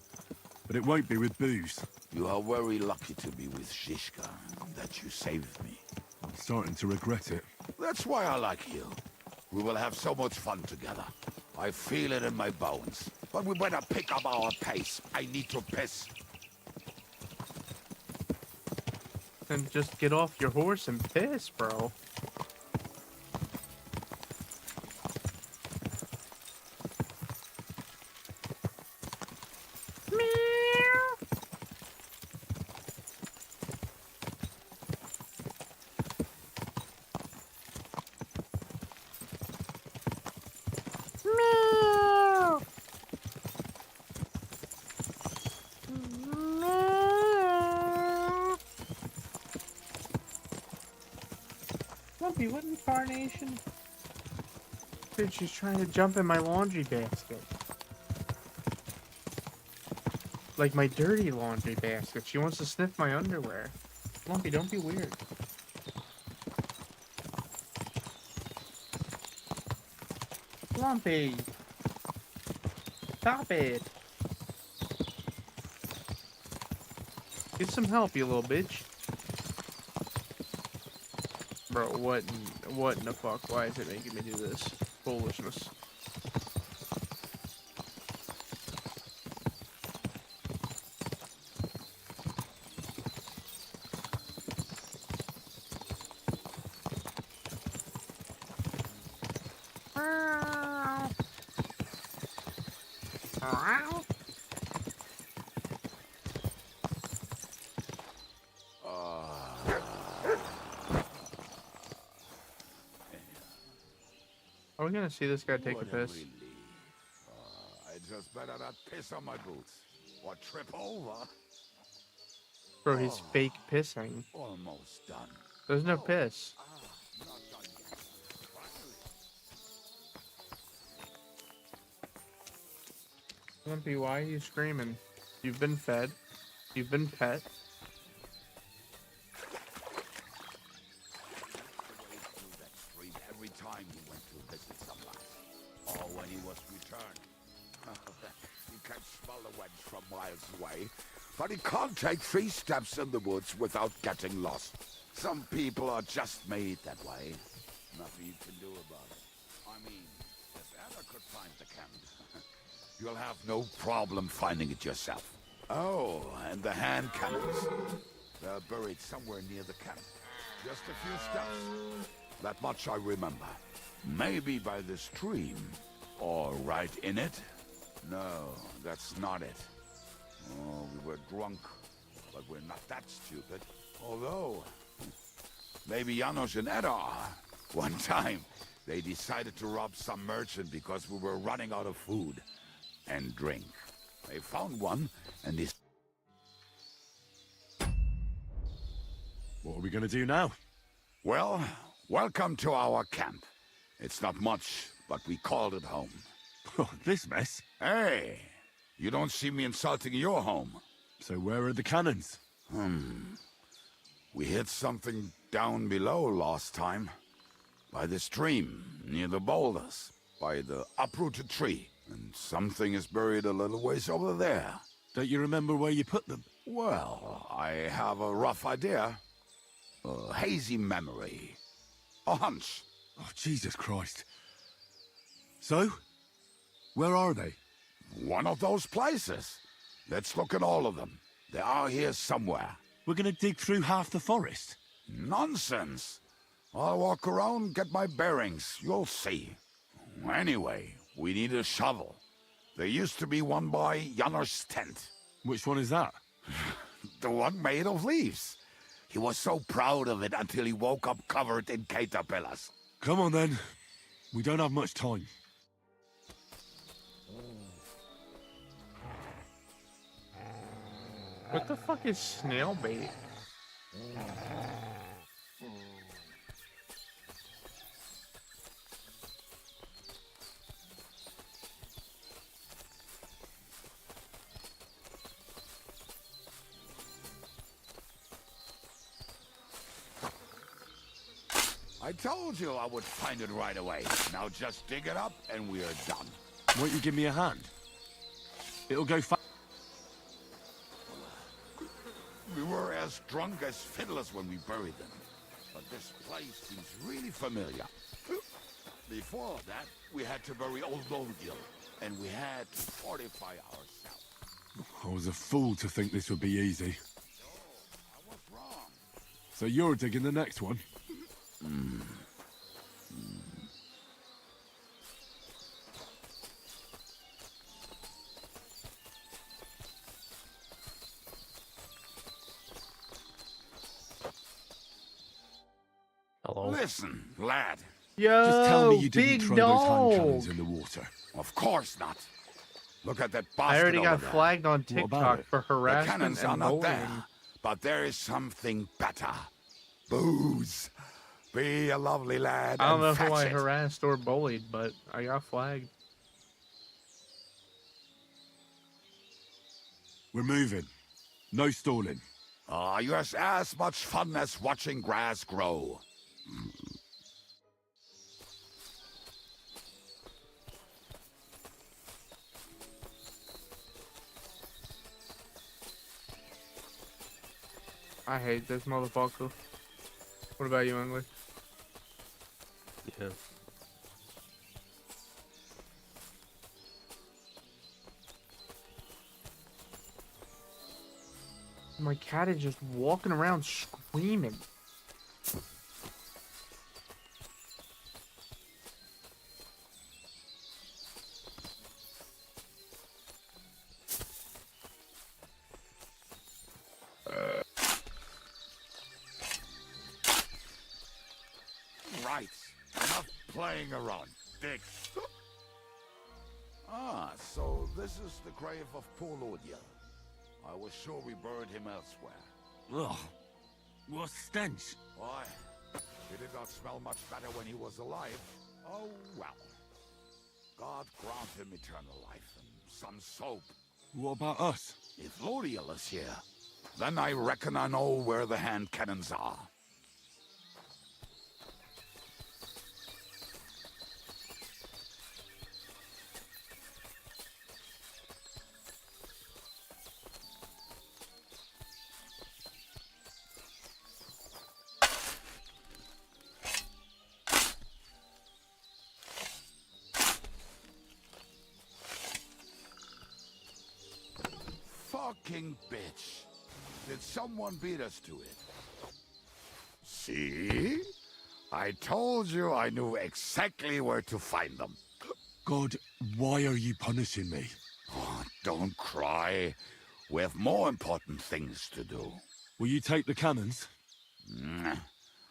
But it won't be with booze. You are very lucky to be with Shishka, that you saved me. I'm starting to regret it. That's why I like you. We will have so much fun together. I feel it in my bones. But we better pick up our pace. I need to piss. Then just get off your horse and piss, bro. Lumpy, what incarnation? Dude, she's trying to jump in my laundry basket. Like my dirty laundry basket. She wants to sniff my underwear. Lumpy, don't be weird. Swampy. Stop it. Get some help, you little bitch. Bro, what in the fuck? Why is it making me do this foolishness? Are we gonna see this guy take a piss? I just better not piss on my boots or trip over. Bro, he's fake pissing. Almost done. There's no piss. Lumpy, why are you screaming? You've been fed. You've been pet. Every time he went to visit somebody, or when he was returned. He can smell the wench from miles away, but he can't take 3 steps in the woods without getting lost. Some people are just made that way. Nothing you can do about it. I mean, if Anna could find the camp, you'll have no problem finding it yourself. Oh, and the hand cannons. They're buried somewhere near the camp. Just a few steps. That much I remember. Maybe by the stream. Or right in it? No, that's not it. Oh, we were drunk. But we're not that stupid. Although, maybe Janos and Ed are. One time, they decided to rob some merchant because we were running out of food and drink. They found one, and they... What are we gonna do now? Well, welcome to our camp. It's not much, but we called it home. This mess? Hey, you don't see me insulting your home. So where are the cannons? We hit something down below last time. By the stream, near the boulders, by the uprooted tree. And something is buried a little ways over there. Don't you remember where you put them? Well, I have a rough idea. A hazy memory. A hunch. Oh, Jesus Christ. So? Where are they? One of those places. Let's look at all of them. They are here somewhere. We're gonna dig through half the forest? Nonsense. I'll walk around, get my bearings. You'll see. Anyway, we need a shovel. There used to be one by Janner's tent. Which one is that? The one made of leaves. He was so proud of it until he woke up covered in caterpillars. Come on then. We don't have much time. What the fuck is snail bait? I told you I would find it right away. Now just dig it up and we are done. Won't you give me a hand? It'll go fast. We were as drunk as fiddlers when we buried them. But this place seems really familiar. Before that, we had to bury old Longil, and we had to fortify ourselves. I was a fool to think this would be easy. I was wrong. So you're digging the next one? Hello? Listen, lad. Yo, Just tell me you didn't big throw dog. those hand cannons in the water. Of course not. Look at that basket I already got over there. flagged on about TikTok it? for The harassment cannons are and not bullying. there. But there is something better. Booze. Be a lovely lad I don't and know who I fetch it. harassed or bullied, but I got flagged. We're moving. No stalling. You're as much fun as watching grass grow. I hate this motherfucker. What about you, English? Yeah. My cat is just walking around screaming. Right. Enough playing around, Dick. Ah, so this is the grave of poor Lodiel. I was sure we buried him elsewhere. Ugh. What stench. Why? He did not smell much better when he was alive. Oh, well. God grant him eternal life and some soap. What about us? If Lodiel is here, then I reckon I know where the hand cannons are. Fucking bitch. Did someone beat us to it? See? I told you I knew exactly where to find them. God, why are you punishing me? Oh, don't cry. We have more important things to do. Will you take the cannons?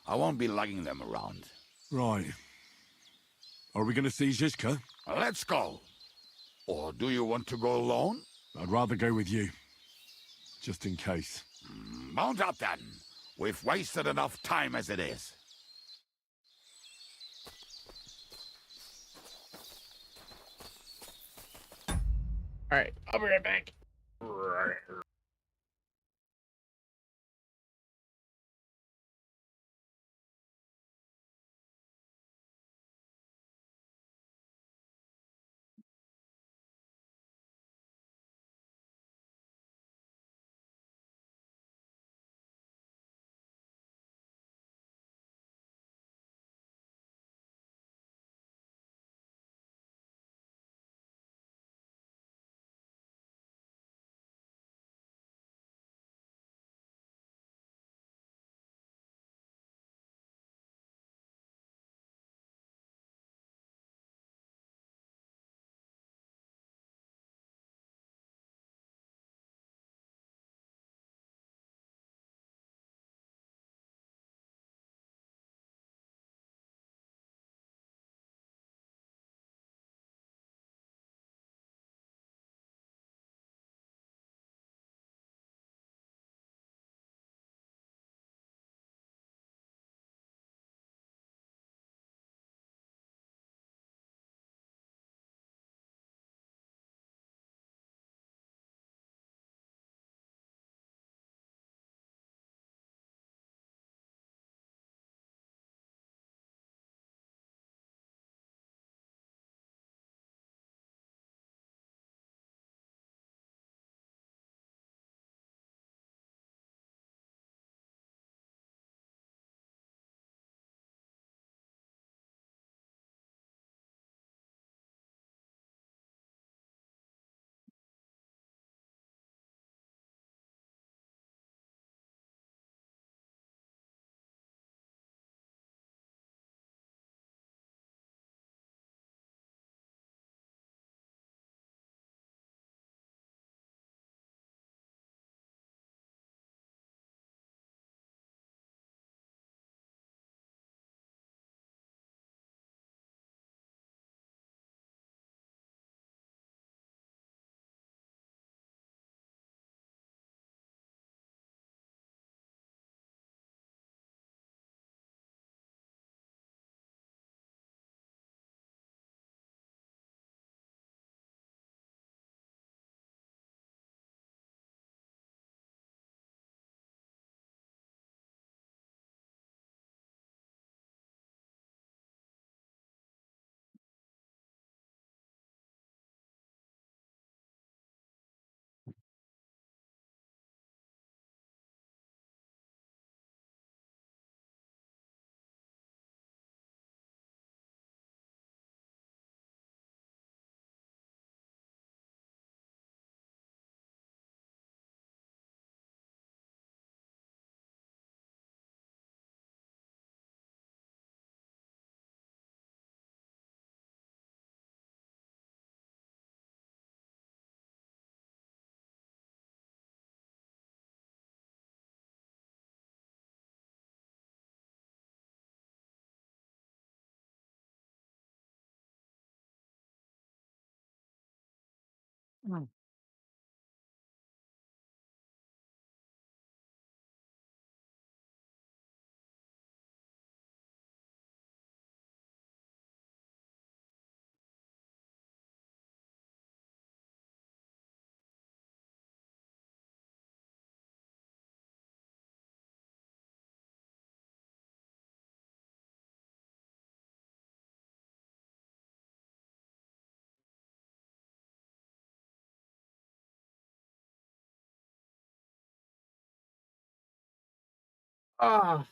I won't be lugging them around. Right. Are we going to see Zizka? Let's go. Or do you want to go alone? I'd rather go with you. Just in case. Mount up then. We've wasted enough time as it is. Alright, I'll be right back. Ah,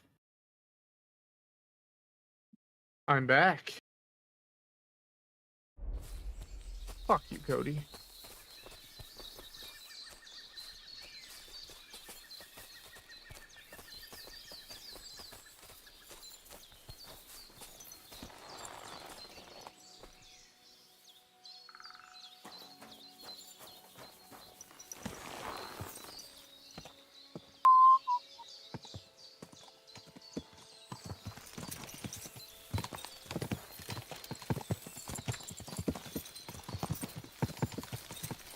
I'm back. Fuck you, Cody.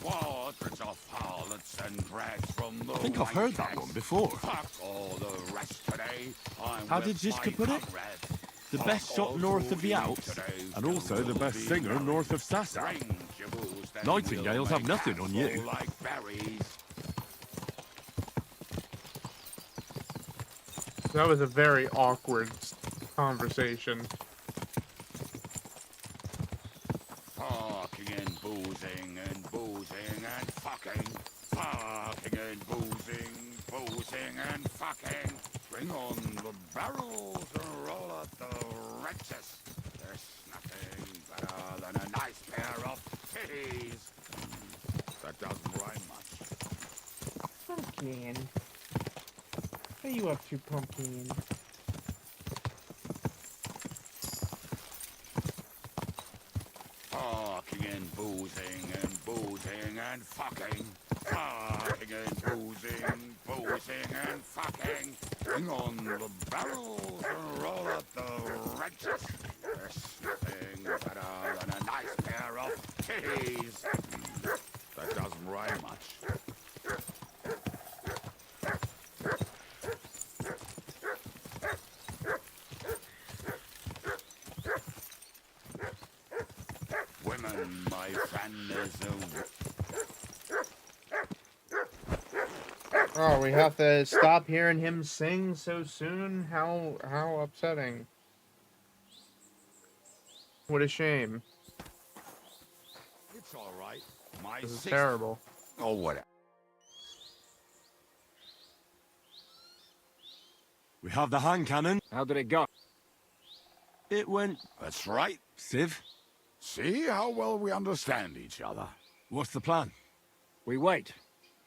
Quadrants of harlots and drags from the I think I've heard that one before. Fuck all the rest today. I'm How with did Ziska my put it? comrades. The Fuck best shot all north of the who Alps, today and also the will best be singer merry. north of Sassak. Drink your booze, then Nightingales we'll have make nothing on you. flow like berries. That was a very awkward conversation. Fucking and boozing and boozing and fucking. Fucking and boozing and fucking. Bring on the barrels and roll out the wretches. There's nothing better than a nice pair of titties. That doesn't rhyme much. Pumpkin. What are you up to, Pumpkin? Fucking and boozing and fucking. Fucking and boozing and fucking. Bring on the barrels and roll out the wrenches. There's nothing better than a nice pair of titties. That doesn't rhyme much. Women, my friend, is Oh, we have to stop hearing him sing so soon? How upsetting. What a shame. It's all right. My This is sixth- terrible. Oh, whatever. We have the hand cannon. How did it go? It went... That's right. Civ? See how well we understand each other. What's the plan? We wait.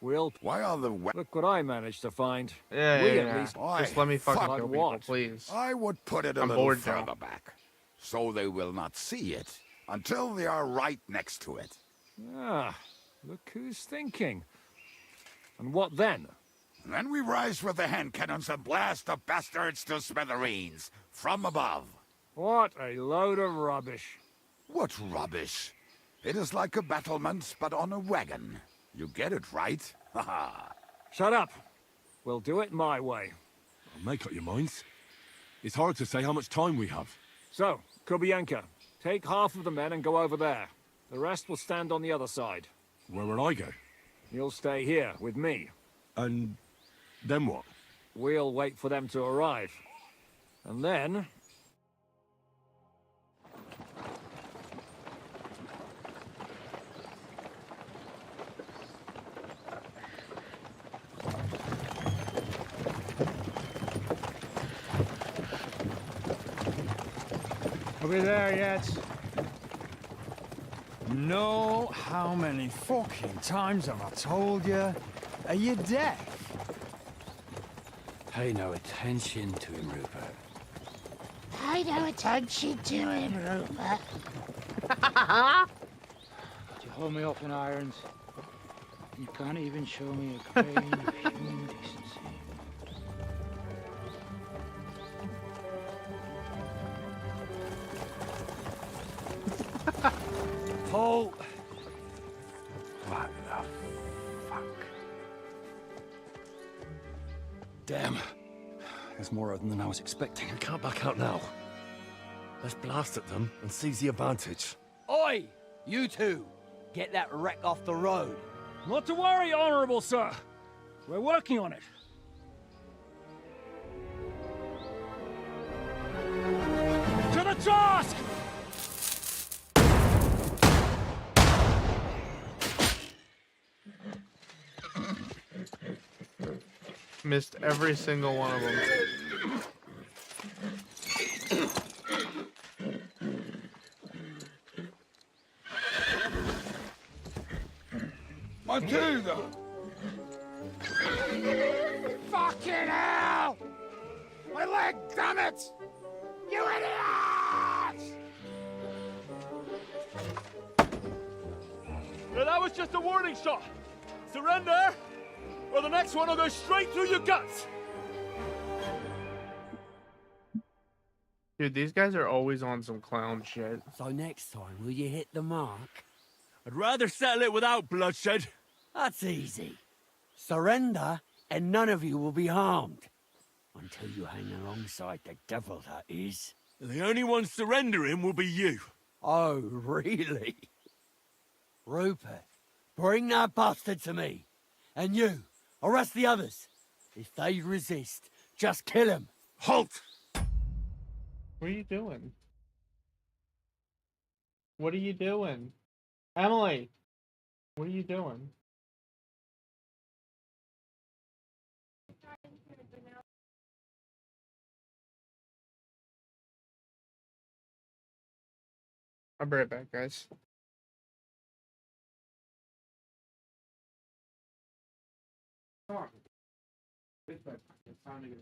We'll... Why are the... Look what I managed to find. Yeah, we yeah, at yeah. least... Just let me fucking Fuck kill people, what? please. I would put it a I'm little bored further now. back, so they will not see it until they are right next to it. Ah, look who's thinking. And what then? Then we rise with the hand cannons and blast the bastards to smithereens from above. What a load of rubbish. What rubbish? It is like a battlement, but on a wagon. You get it, right? Haha. Shut up. We'll do it my way. Make up your minds. It's hard to say how much time we have. So, Kubienka, take half of the men and go over there. The rest will stand on the other side. Where will I go? You'll stay here with me. And then what? We'll wait for them to arrive. And then... Are we there yet? No, how many fucking times have I told you? Are you deaf? Pay no attention to him, Rupert. Pay no attention to him, Rupert. You hold me up in irons. You can't even show me a grain of human decency. Paul! What? Damn. There's more of them than I was expecting. We can't back out now. Let's blast at them and seize the advantage. Oi! You two! Get that wreck off the road. Not to worry, Honorable Sir. We're working on it. To the task! Missed every single one of them. Matilda! Fucking hell! My leg, damn it! You idiots! Well, that was just a warning shot. Surrender, or the next one will go straight through your guts. Dude, these guys are always on some clown shit. So next time, will you hit the mark? I'd rather settle it without bloodshed. That's easy. Surrender, and none of you will be harmed. Until you hang alongside the devil, that is. The only one surrendering will be you. Oh, really? Rupert, bring that bastard to me. And you, arrest the others. If they resist, just kill them. Halt! What are you doing? What are you doing? Emily! What are you doing? I'll be right back, guys. Come on. It's time to get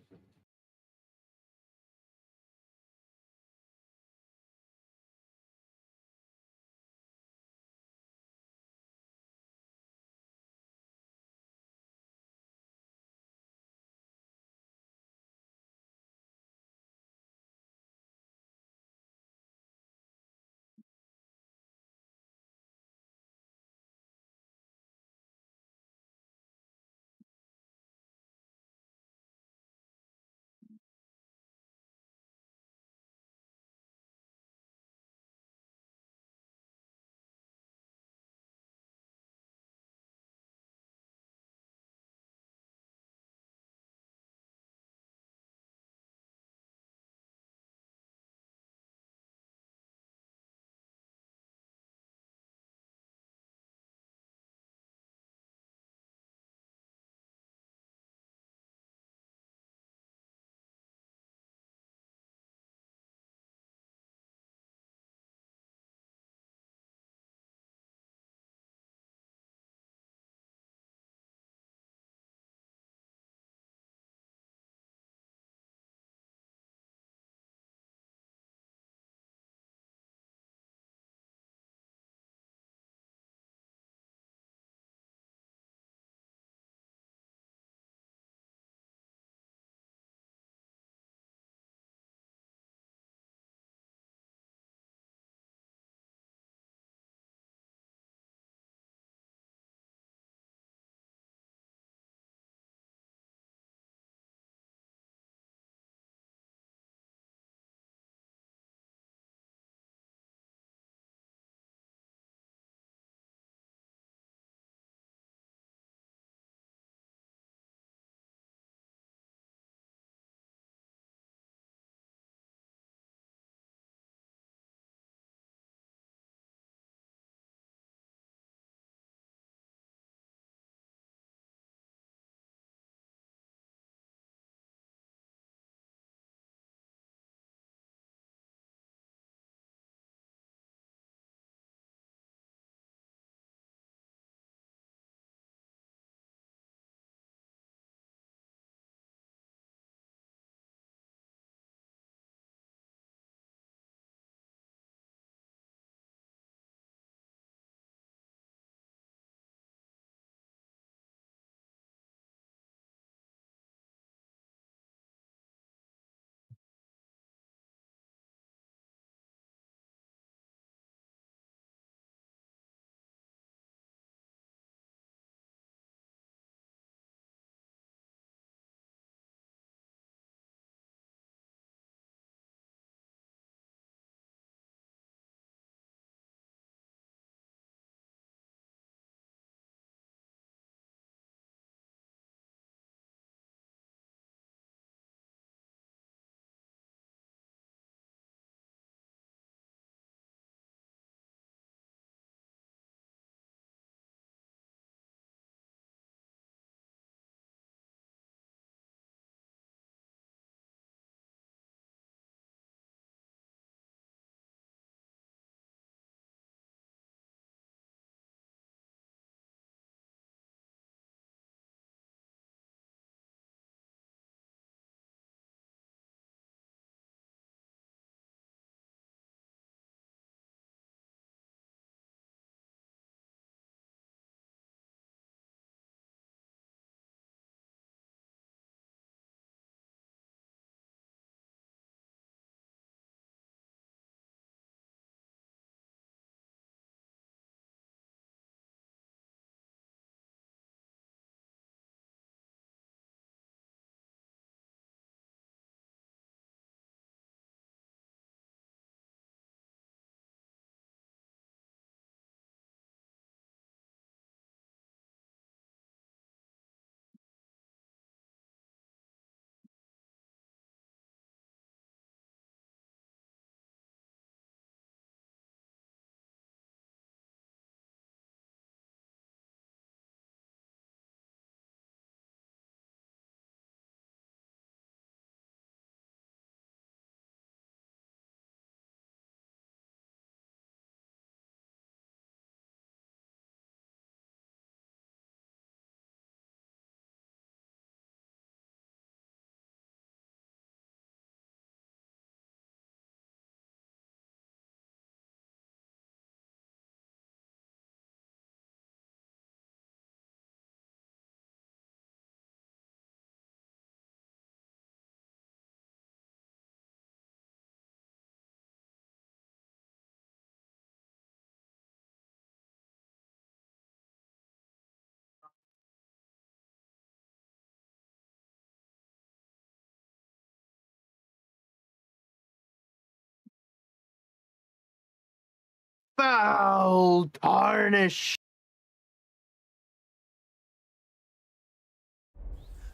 Foul tarnish.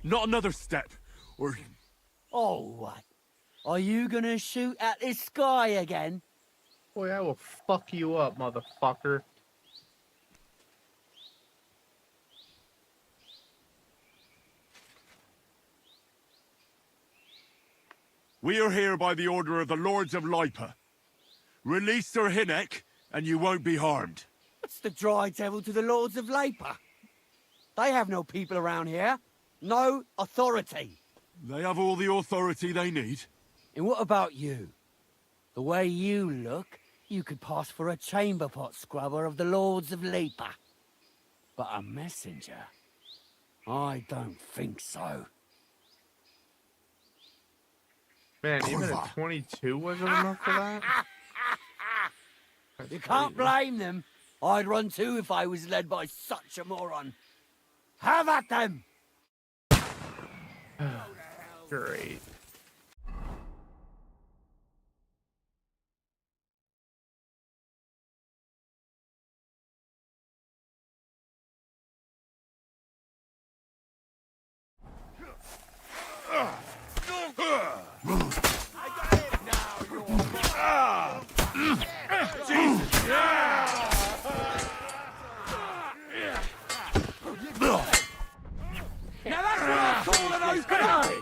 Not another step, or... Oh, what? Are you gonna shoot at this sky again? Boy, I will fuck you up, motherfucker. We are here by the order of the Lords of Lipa. Release Sir Hinnek, and you won't be harmed. What's the dry devil to the Lords of Labour? They have no people around here. No authority. They have all the authority they need. And what about you? The way you look, you could pass for a chamber pot scrubber of the Lords of Lipa. But a messenger? I don't think so. Man, even a 22 wasn't enough for that? You can't blame them. I'd run too if I was led by such a moron. Have at them! Great. Now that's what I call an open eye!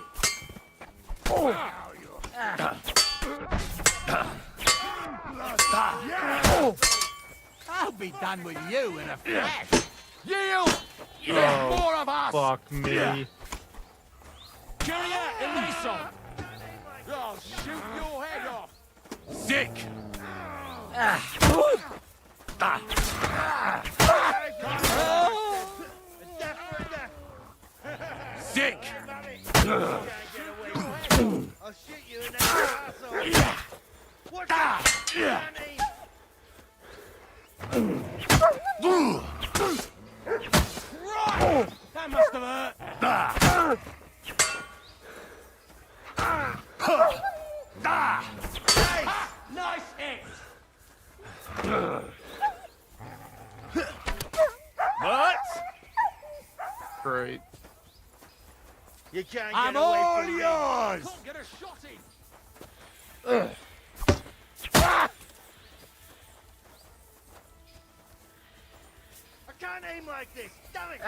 I'll be done with you in a flash! Yield! Oh, more of us! fuck me. Carrier, erase off! I'll shoot your head off! Sick! Sick! I'll shoot you in the asshole! What's that? Right! That must have hurt! Nice hit! What? Great. You can't I'm get away all from me. yours! Can't get a shot in! I can't aim like this! Damn it!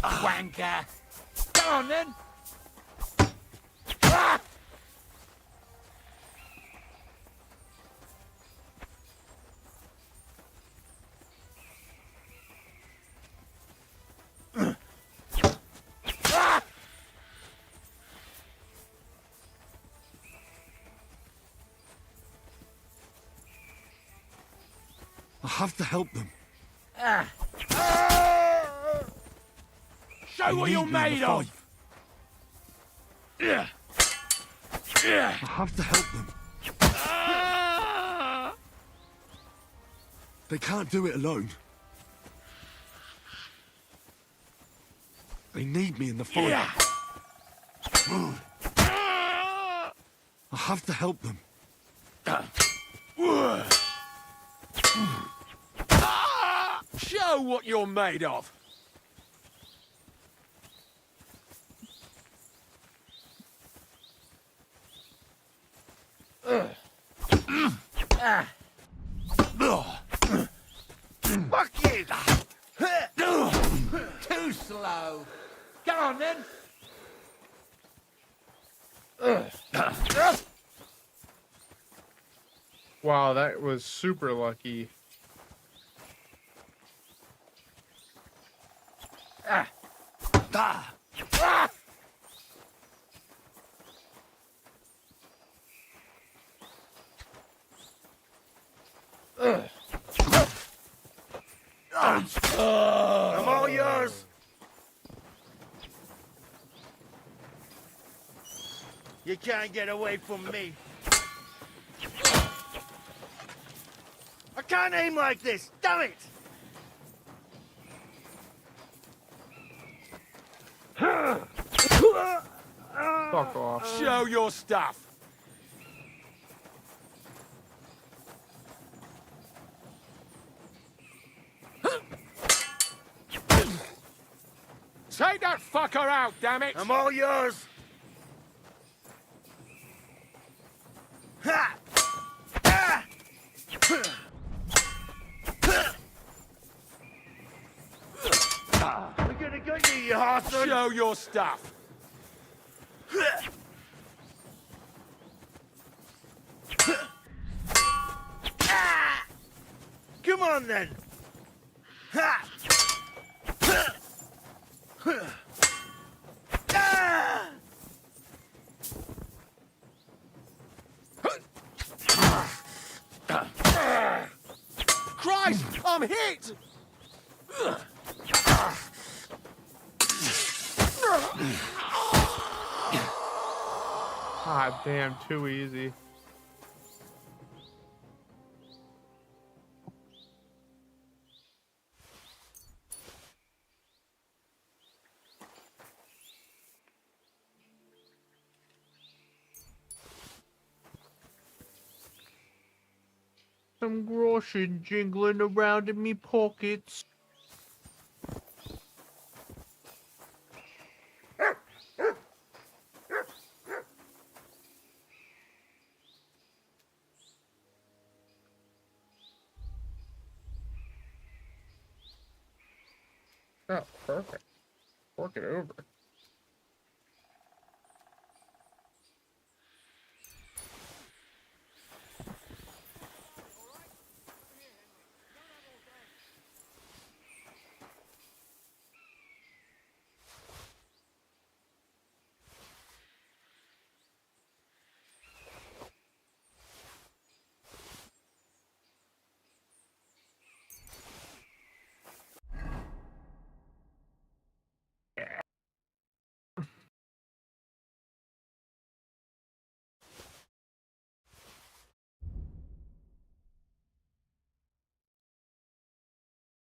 Wanker! Come on then! I have to help them. Show what you're made of! I have to help them. They can't do it alone. They need me in the fight. I have to help them. Show what you're made of! Fuck you! Too slow! Come on then! Wow, that was super lucky. I'm all yours! You can't get away from me! I can't aim like this! Damn it! Fuck off. Show your stuff! Take that fucker out, damn it! I'm all yours. Ha! Ah! We're gonna get you, you horse. Show your stuff. Come on then. Ha! Ah! Christ, I'm hit! God damn, too easy. Some groschen jingling around in me pockets. Oh, perfect. Work it over.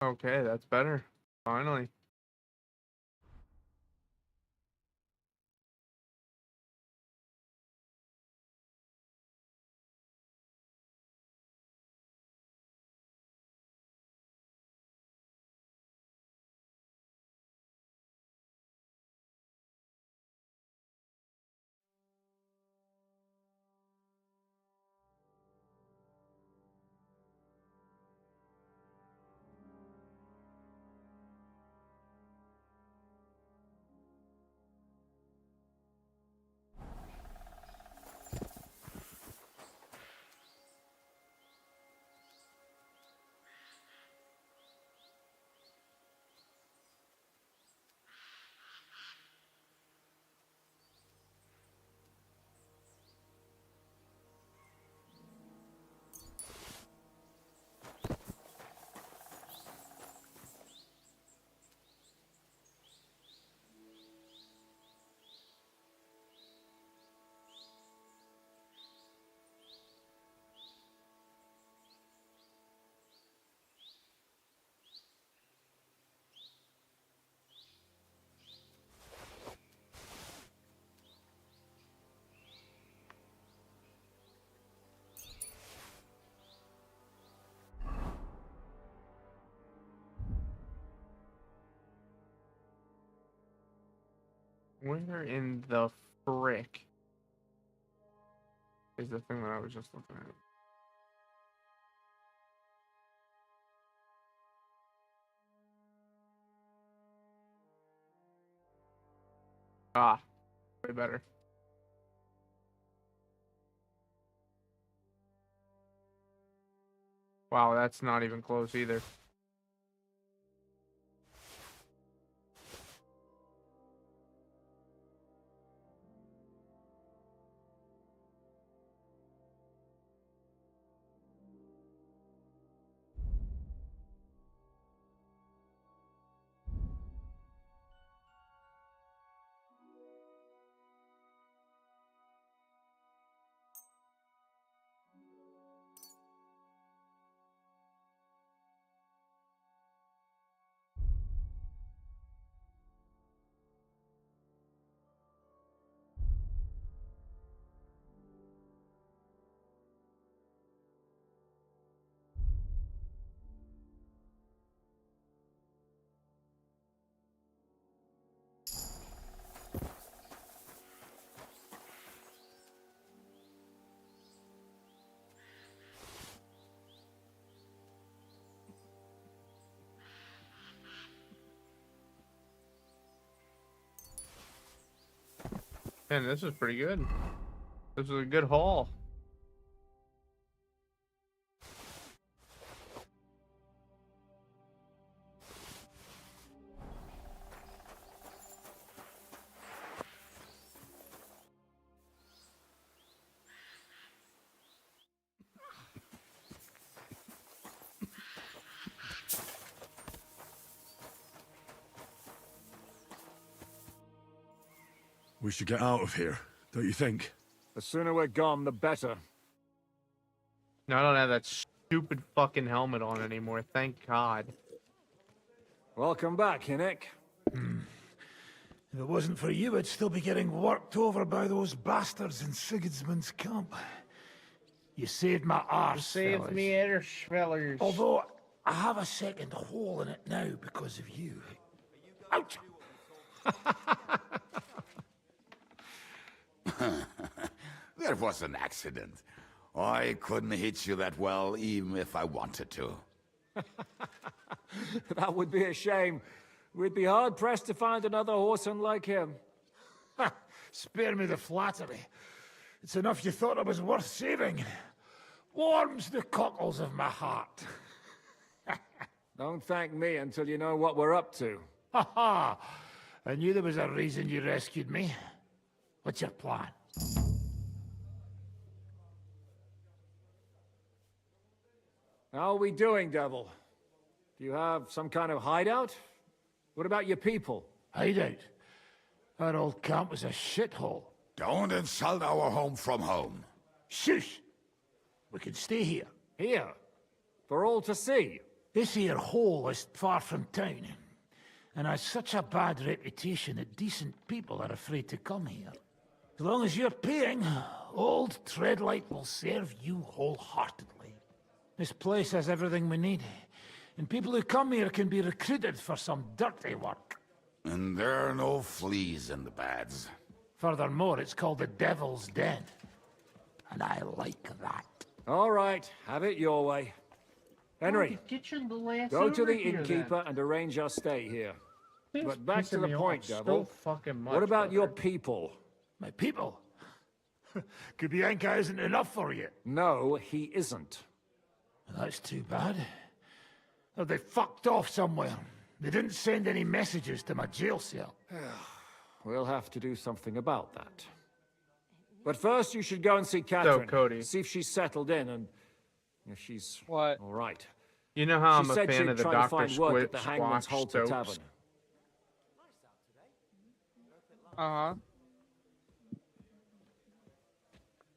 Okay, that's better. Finally. Where in the frick is the thing that I was just looking at? Ah, way better. Wow, that's not even close either. And this is pretty good. This is a good haul. We should get out of here, don't you think? The sooner we're gone, the better. No, I don't have that stupid fucking helmet on anymore. Thank God. Welcome back, Hinnick. If it wasn't for you, I'd still be getting worked over by those bastards in Sigismund's camp. You saved my arse, Saved fellas. me, Edders, fellers. Although, I have a second hole in it now because of you. Ouch! That was an accident. I couldn't hit you that well, even if I wanted to. That would be a shame. We'd be hard-pressed to find another horseman like him. Spare me the flattery. It's enough you thought I was worth saving. Warms the cockles of my heart. Don't thank me until you know what we're up to. Ha ha! I knew there was a reason you rescued me. What's your plan? How are we doing, Devil? Do you have some kind of hideout? What about your people? Hideout? Our old camp was a shithole. Don't insult our home from home. Shush! We can stay here. Here? For all to see? This here hole is far from town, and has such a bad reputation that decent people are afraid to come here. As long as you're paying, old Treadlight will serve you wholeheartedly. This place has everything we need, and people who come here can be recruited for some dirty work. And there are no fleas in the beds. Furthermore, it's called the Devil's Den, and I like that. All right, have it your way. Henry, go to the here, innkeeper and arrange our stay here. This But back to pissing the me point, off Devil. so fucking much, What about your brother. people? My people? Kubianka isn't enough for you. No, he isn't. That's too bad. Oh, they fucked off somewhere. They didn't send any messages to my jail cell. We'll have to do something about that. But first, you should go and see Catherine. Cody. See if she's settled in and if she's all right. You know how She I'm a said fan she'd of the try to Dr. find work at the Squash Hangman's Halter Stokes. Tavern. Uh-huh.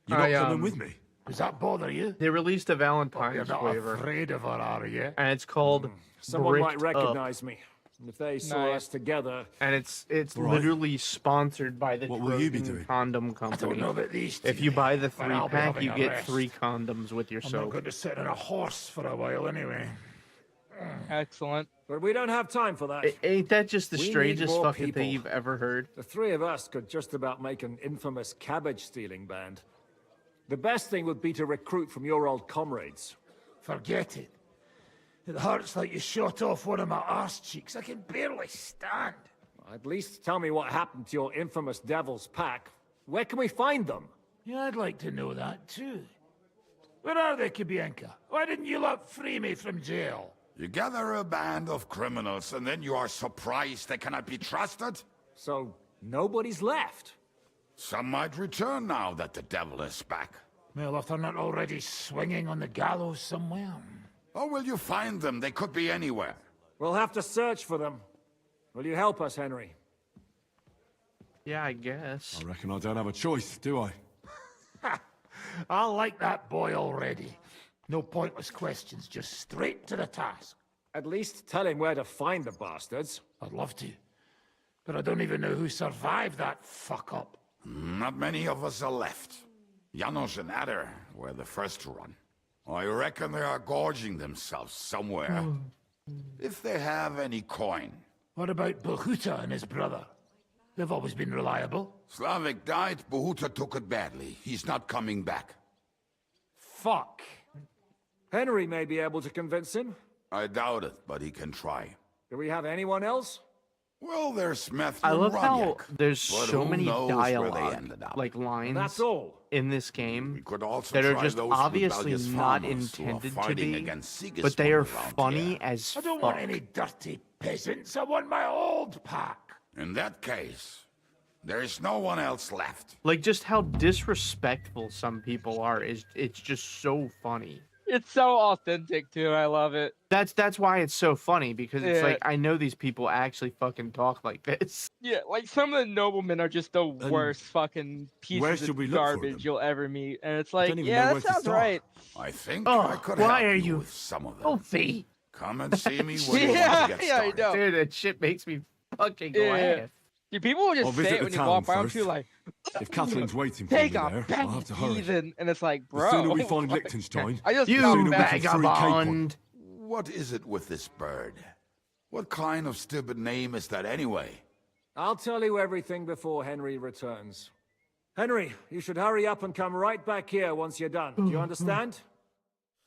You're not coming with me? Does that bother you? They released a Valentines You're not flavor, afraid of her, are you? and it's called Someone might Bricked Up. recognize me. If they saw us together. And it's Right. literally sponsored by the What will you be Trojan doing? Condom Company. I don't know about these two, If you buy the but I'll be 3-pack, having you a get rest. 3 condoms with your I'm not soap. going to sit on a horse for a while anyway. Excellent. But we don't have time for that. Ain't that just the We need strangest more fucking people. thing you've ever heard? The three of us could just about make an infamous cabbage-stealing band. The best thing would be to recruit from your old comrades. Forget it. It hurts like you shot off one of my arse cheeks. I can barely stand. At least tell me what happened to your infamous Devil's Pack. Where can we find them? Yeah, I'd like to know that too. Where are they, Kubianka? Why didn't you lot free me from jail? You gather a band of criminals and then you are surprised they cannot be trusted? So, nobody's left? Some might return now that the devil is back. Well, if they're not already swinging on the gallows somewhere. Or will you find them? They could be anywhere. We'll have to search for them. Will you help us, Henry? Yeah, I guess. I reckon I don't have a choice, do I? I like that boy already. No pointless questions, just straight to the task. At least tell him where to find the bastards. I'd love to. But I don't even know who survived that fuck-up. Not many of us are left. Janos and Adder were the first to run. I reckon they are gorging themselves somewhere. If they have any coin. What about Bahuta and his brother? They've always been reliable. Slavik died, Bahuta took it badly. He's not coming back. Fuck. Henry may be able to convince him. I doubt it, but he can try. Do we have anyone else? Well, there's Matthew I and love how Rodyak, there's but so who many knows where they dialogue, ended up. like lines That's all. in this game Could also that are try just those obviously rebellious not farmers who are intended to fighting be, against but they are Sigismund around funny here. as I don't fuck. want any dirty peasants. I want my old pack. In that case, there is no one else left. Like, just how disrespectful some people are it's just so funny. It's so authentic too. I love it. That's why it's so funny, because it's Yeah. like, I know these people actually fucking talk like this. Yeah, like some of the noblemen are just the worst fucking where pieces should of we look for garbage them? you'll ever meet, and it's I like, don't even yeah, know that where to sounds start. right. I think Oh, I could why help are you you with some of them. filthy? Come and see me when you Yeah, want to get yeah, I started. know. Dude, that shit makes me fucking Yeah. laugh. Dude, people will I'll just say visit it the when you town walk by them first. too, like, If Catherine's waiting for me take a there, bag I'll have to hurry. heathen, and it's like, bro. The sooner we find Liechtenstein, I just the You got sooner we back. can free Capon. vagabond! What is it with this bird? What kind of stupid name is that anyway? I'll tell you everything before Henry returns. Henry, you should hurry up and come right back here once you're done. Do you understand?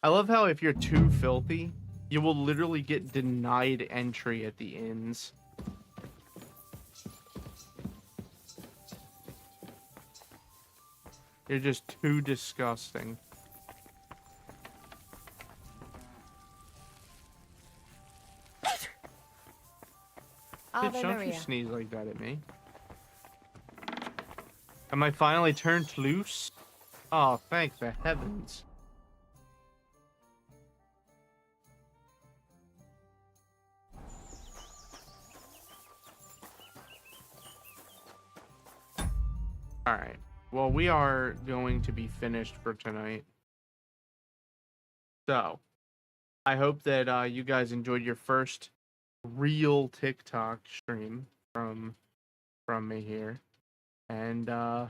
I love how if you're too filthy, you will literally get denied entry at the inns. You're just too disgusting. Bitch, Ave don't you Maria. sneeze like that at me. Am I finally turned loose? Oh, thank the heavens. Alright. Well, we are going to be finished for tonight. So, I hope that you guys enjoyed your first real TikTok stream from me here. And I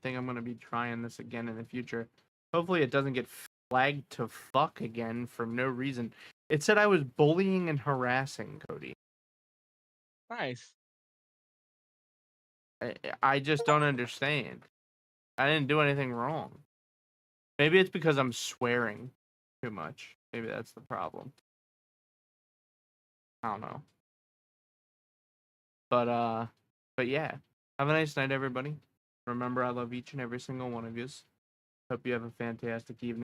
think I'm going to be trying this again in the future. Hopefully it doesn't get flagged to fuck again for no reason. It said I was bullying and harassing Cody. Nice. I just don't understand. I didn't do anything wrong. Maybe it's because I'm swearing too much. Maybe that's the problem. I don't know. But yeah. Have a nice night, everybody. Remember, I love each and every single one of yous. Hope you have a fantastic evening.